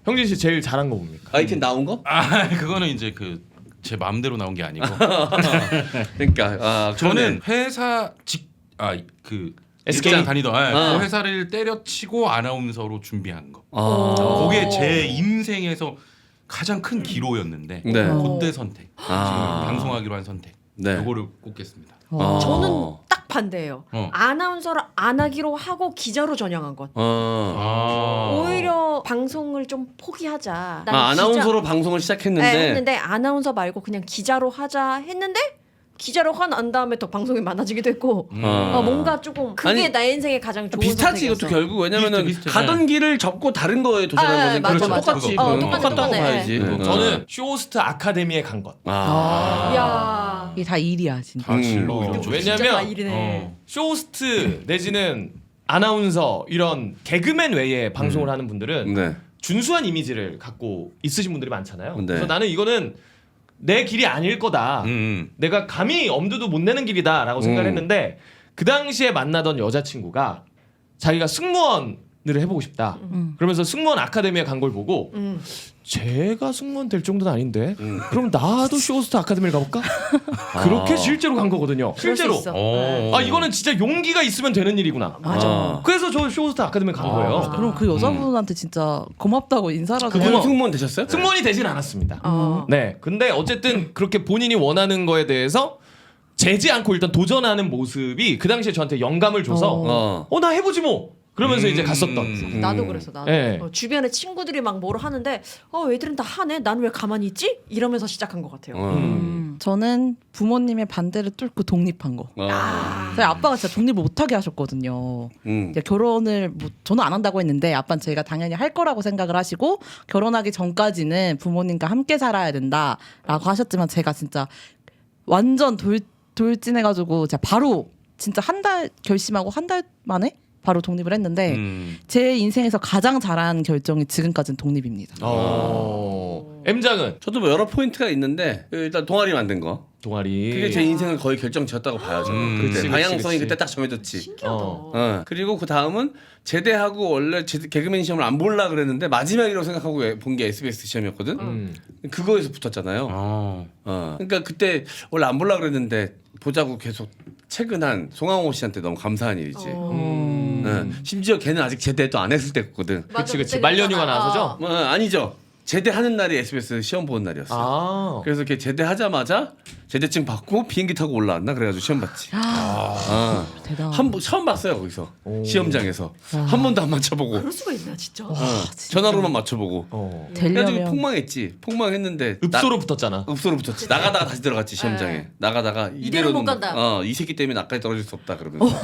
형진 씨 제일 잘한 거 뭡니까?
아이템 나온 거?
아 그거는 이제 그 제 마음대로 나온 게 아니고
그러니까
저는 회사 그
SK
직장 다니던 그 회사를 때려치고 아나운서로 준비한 거.
아.
그게 제 인생에서 가장 큰 기로였는데
네.
그때 선택. 지금
아.
방송하기로 한 선택.
네.
요거를 꼽겠습니다.
저는 딱 반대예요.
어.
아나운서를 안 하기로 하고 기자로 전향한 것. 오히려 방송을 좀 포기하자. 난
아나운서로 방송을 시작했는데
네, 했는데 아나운서 말고 그냥 기자로 하자 했는데 기자로 한 다음에 더 방송이 많아지기도 했고 뭔가 조금 그게
아니,
나의 인생의 가장 좋은
비슷하지
선택이었어.
이것도 결국 왜냐면은
비슷해.
가던 길을 접고 다른 거에 도전한
맞아,
거니까
맞아.
똑같이
똑같아,
똑같다고
똑같아.
봐야지.
저는 쇼호스트 아카데미에 간 것.
야.
이게 다 일이야 진짜.
다 진로.
진짜 다
왜냐면
일이네.
쇼호스트 내지는 아나운서 이런 개그맨 외에 방송을 하는 분들은
네.
준수한 이미지를 갖고 있으신 분들이 많잖아요.
네.
그래서 나는 이거는 내 길이 아닐 거다. 내가 감히 엄두도 못 내는 길이다라고 생각했는데 그 당시에 만나던 여자친구가 자기가 승무원을 해보고 싶다. 그러면서 승무원 아카데미에 간 걸 보고 제가 승무원 될 정도는 아닌데 그럼 나도 쇼호스트 아카데미를 가볼까? 그렇게 실제로 간 거거든요.
그럴 수
실제로.
있어.
아 이거는 진짜 용기가 있으면 되는 일이구나.
맞아.
그래서 저 쇼호스트 아카데미 간 거예요.
그럼 그 여자분한테 진짜 고맙다고 인사라도.
그분은
해요.
승무원 되셨어요?
승무원이 되진 않았습니다.
어.
네. 근데 어쨌든 그렇게 본인이 원하는 거에 대해서 재지 않고 일단 도전하는 모습이 그 당시에 저한테 영감을 줘서 나 해보지 뭐. 그러면서 이제 갔었던.
나도 그래서 나도
네.
주변에 친구들이 막 뭐를 하는데 애들은 다 하네. 나는 왜 가만히 있지? 이러면서 시작한 것 같아요.
저는 부모님의 반대를 뚫고 독립한 거. 저희 아빠가 진짜 독립을 못하게 하셨거든요. 이제 결혼을 저는 안 한다고 했는데 아빠는 제가 당연히 할 거라고 생각을 하시고 결혼하기 전까지는 부모님과 함께 살아야 된다라고 하셨지만 제가 진짜 완전 돌진해가지고 제가 바로 진짜 한 달 결심하고 한 달 만에 바로 독립을 했는데 제 인생에서 가장 잘한 결정이 지금까지는 독립입니다.
M장은
저도 뭐 여러 포인트가 있는데 일단 동아리 만든 거.
동아리.
그게 제 인생을 거의 결정지었다고 봐요. 저는. 그때
그치,
방향성이
그치.
그때 딱 정해졌지.
신기하다.
그리고 그 다음은 제대하고 원래 개그맨 시험을 안 볼라 그랬는데 마지막이라고 생각하고 본 게 SBS 시험이었거든. 그거에서 붙었잖아요. 그러니까 그때 원래 안 볼라 그랬는데 보자고 계속 퇴근한 송강호 씨한테 너무 감사한 일이지. 심지어 걔는 아직 제대도 안 했을 때거든.
맞아,
그치.
그때
말년휴가
그랬잖아.
나서죠?
아니죠. 제대하는 날이 SBS 시험 보는 날이었어.
아.
그래서 걔 제대하자마자 제대증 받고 비행기 타고 올라왔나 그래가지고 시험 봤지.
대단.
처음 봤어요 거기서 시험장에서 한 번도 안 맞춰보고
그럴 수가 있나 진짜.
전화로만 맞춰보고. 그래가지고
되려면
폭망했지. 폭망했는데
읍소로 붙었잖아.
읍소로 붙었지. 나가다가 다시 들어갔지 시험장에. 나가다가
이대로 못 간다.
이 새끼 때문에 나까지 떨어질 수 없다 그러면서.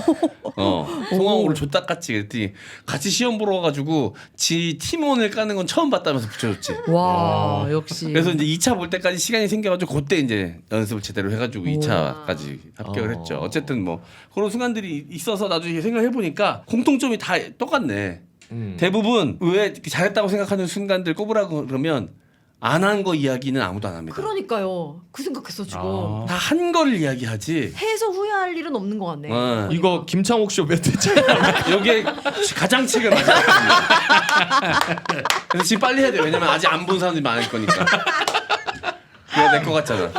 송강호를 줬다 깠지. 그랬더니 같이 시험 보러 가가지고 지 팀원을 까는 건 처음 봤다면서 붙여줬지.
와 역시.
그래서 이제 2차 볼 때까지 시간이 생겨가지고 그때 이제 연습을 제대로 해가지고 2차까지 합격을 했죠. 어쨌든 뭐 그런 순간들이 있어서 나중에 생각해 보니까 공통점이 다 똑같네. 대부분 왜 잘했다고 생각하는 순간들 꼽으라 그러면 안 한 거 이야기는 아무도 안 합니다.
그러니까요. 그 생각했어 지금.
다 한 거를 이야기하지.
해서 후회할 일은 없는 것 같네.
이거 김창옥 쇼 몇 회째?
여기에 가장 책을 맞았거든요. 그래서 지금 빨리 해야 돼. 왜냐면 아직 안 본 사람들이 많을 거니까. 그래 내거 같잖아.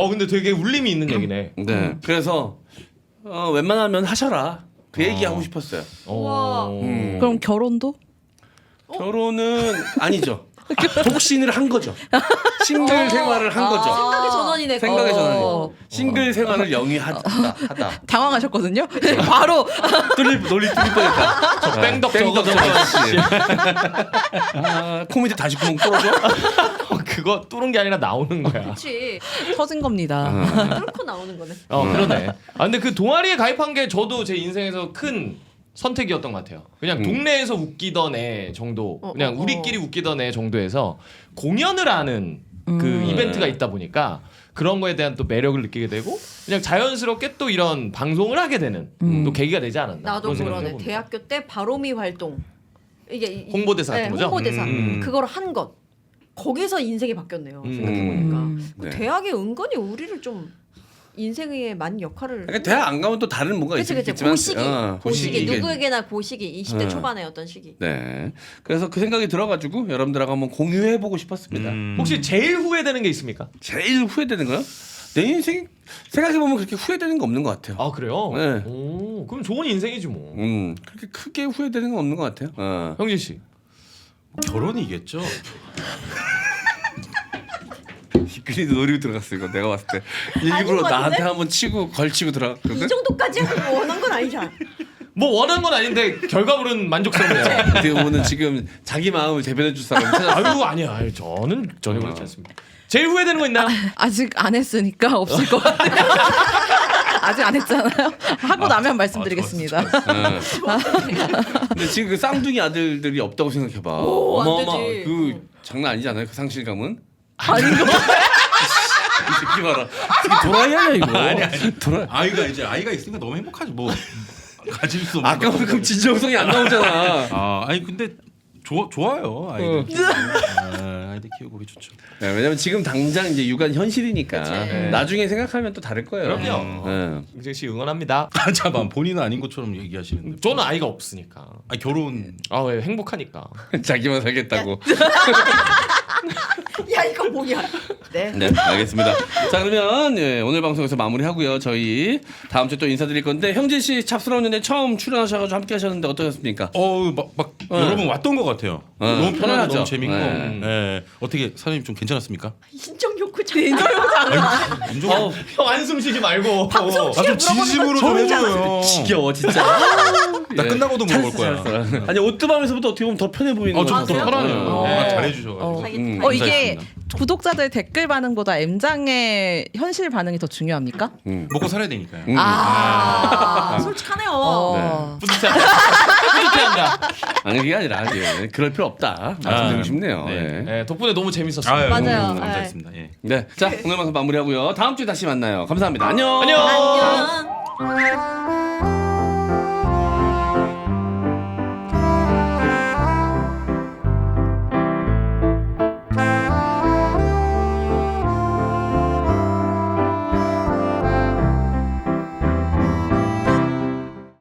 근데 되게 울림이 있는 얘기네.
네. 그래서 웬만하면 하셔라. 그 얘기 하고 싶었어요.
우와.
그럼 결혼도?
결혼은 아니죠. 독신을 한 거죠. 싱글 생활을 한 거죠.
생각의 전환이네.
생각의 전환이.
어.
싱글 생활을 영위하다.
당황하셨거든요. 바로
논리 뚫릴 뻔했다.
뺑덕
뺑덕
저거
코미디 다시 구멍 뚫어줘.
그거 뚫은 게 아니라 나오는 거야.
그렇지.
터진 겁니다.
뚫고 나오는 거네.
그러네. 근데 그 동아리에 가입한 게 저도 제 인생에서 큰 선택이었던 것 같아요. 그냥 동네에서 웃기던 애 정도, 그냥 우리끼리 웃기던 애 정도에서 공연을 하는 그 이벤트가 있다 보니까 그런 거에 대한 또 매력을 느끼게 되고 그냥 자연스럽게 또 이런 방송을 하게 되는 또 계기가 되지 않았나.
나도
그런 생각을
그러네.
해봅니다.
대학교 때 바로미 활동. 이게
홍보대사 같은 거죠?
홍보대사.
음.
그걸 한 것. 거기서 인생이 바뀌었네요. 생각해 보니까.
네.
대학이 은근히 우리를 좀 인생에 많은 역할을.
그러니까 대학 안 가면 또 다른 뭔가
그치 그치.
있겠지만
고시기
이게-
누구에게나 고시기 20대 초반의 어떤 시기.
네. 그래서 그 생각이 들어가지고 여러분들하고 한번 공유해보고 싶었습니다.
혹시 제일 후회되는 게 있습니까?
제일 후회되는 거요? 내 인생 생각해보면 그렇게 후회되는 거 없는 것 같아요.
아 그래요?
네.
오, 그럼 좋은 인생이지 뭐.
그렇게 크게 후회되는 건 없는 것 같아요.
형진 씨.
결혼이겠죠.
그래도 노리고 들어갔어 이거 내가 봤을 때 일부러
아닌 것
나한테
같은데?
한번 치고 걸치고 들어갔거든.
이 정도까지 하고 원한 건 아니잖아.
뭐 원한 건 아닌데 결과물은 만족스럽네요.
어떻게 보면 지금 자기 마음을 대변해 줄 사람을 찾았어.
아유 아니야. 아유, 저는 전혀 그렇지 않습니다. 제일 후회되는 거 있나요?
아직 안 했으니까 없을 것 같아요. 아직 안 했잖아요. 하고 나면 말씀드리겠습니다.
근데 지금 그 쌍둥이 아들들이 없다고 생각해봐.
오, 안
어마어마
되지.
그 장난 아니잖아요. 그 상실감은.
아닌 거.
이 새끼 봐라. 이게 도라이 아니야 이거. 아니. 도라이.
아이가 있으니까 너무 행복하지 뭐. 가질 수 없는.
아까만큼 진정성이 안 나오잖아.
아니 근데 좋아요 아이들. 아이들 키우고 그게 좋죠.
네, 왜냐면 지금 당장 이제 육아는 현실이니까
그치.
나중에 생각하면 또 다를 거예요.
그럼요.
네.
이재 씨 응원합니다.
잠깐 본인은 아닌 것처럼 얘기하시는데.
저는 아이가 없으니까.
아니 결혼.
아 왜 행복하니까.
자기만 살겠다고.
야 이거 뭐야? 네.
네, 알겠습니다. 자, 그러면 오늘 방송에서 마무리하고요. 저희 다음 주에 또 인사드릴 건데 형진 씨 찹스러운 연애 처음 출연하셔가지고 함께 하셨는데 어떠셨습니까?
막 여러분 왔던 것 같아요. 너무 편하고
편하죠.
너무 재밌고.
네.
네. 어떻게 사장님 좀 괜찮았습니까?
인정 욕구 장난.
인정.
형 한숨 쉬지 말고.
방송
좀 진심으로 좀 해줘요.
지겨워 진짜.
나 끝나고도 물어볼 거야.
아니 옷두밤에서부터 어떻게 보면 더 편해 보이는 거죠.
더 편하네요.
네.
잘해주셔가지고.
이게
감사했습니다.
구독자들 댓글 반응보다 M장의 현실 반응이 더 중요합니까?
먹고 살아야 되니까요.
솔직하네요.
뿌듯해한다.
아니 그게 아니라 그럴 필요 없다. 말씀드리고 싶네요. 네.
네, 덕분에 너무 재밌었어요.
아유,
맞아요.
감사했습니다. 예.
네, 자 오늘 방송 마무리하고요. 다음 주에 다시 만나요. 감사합니다. 안녕.
안녕.
안녕.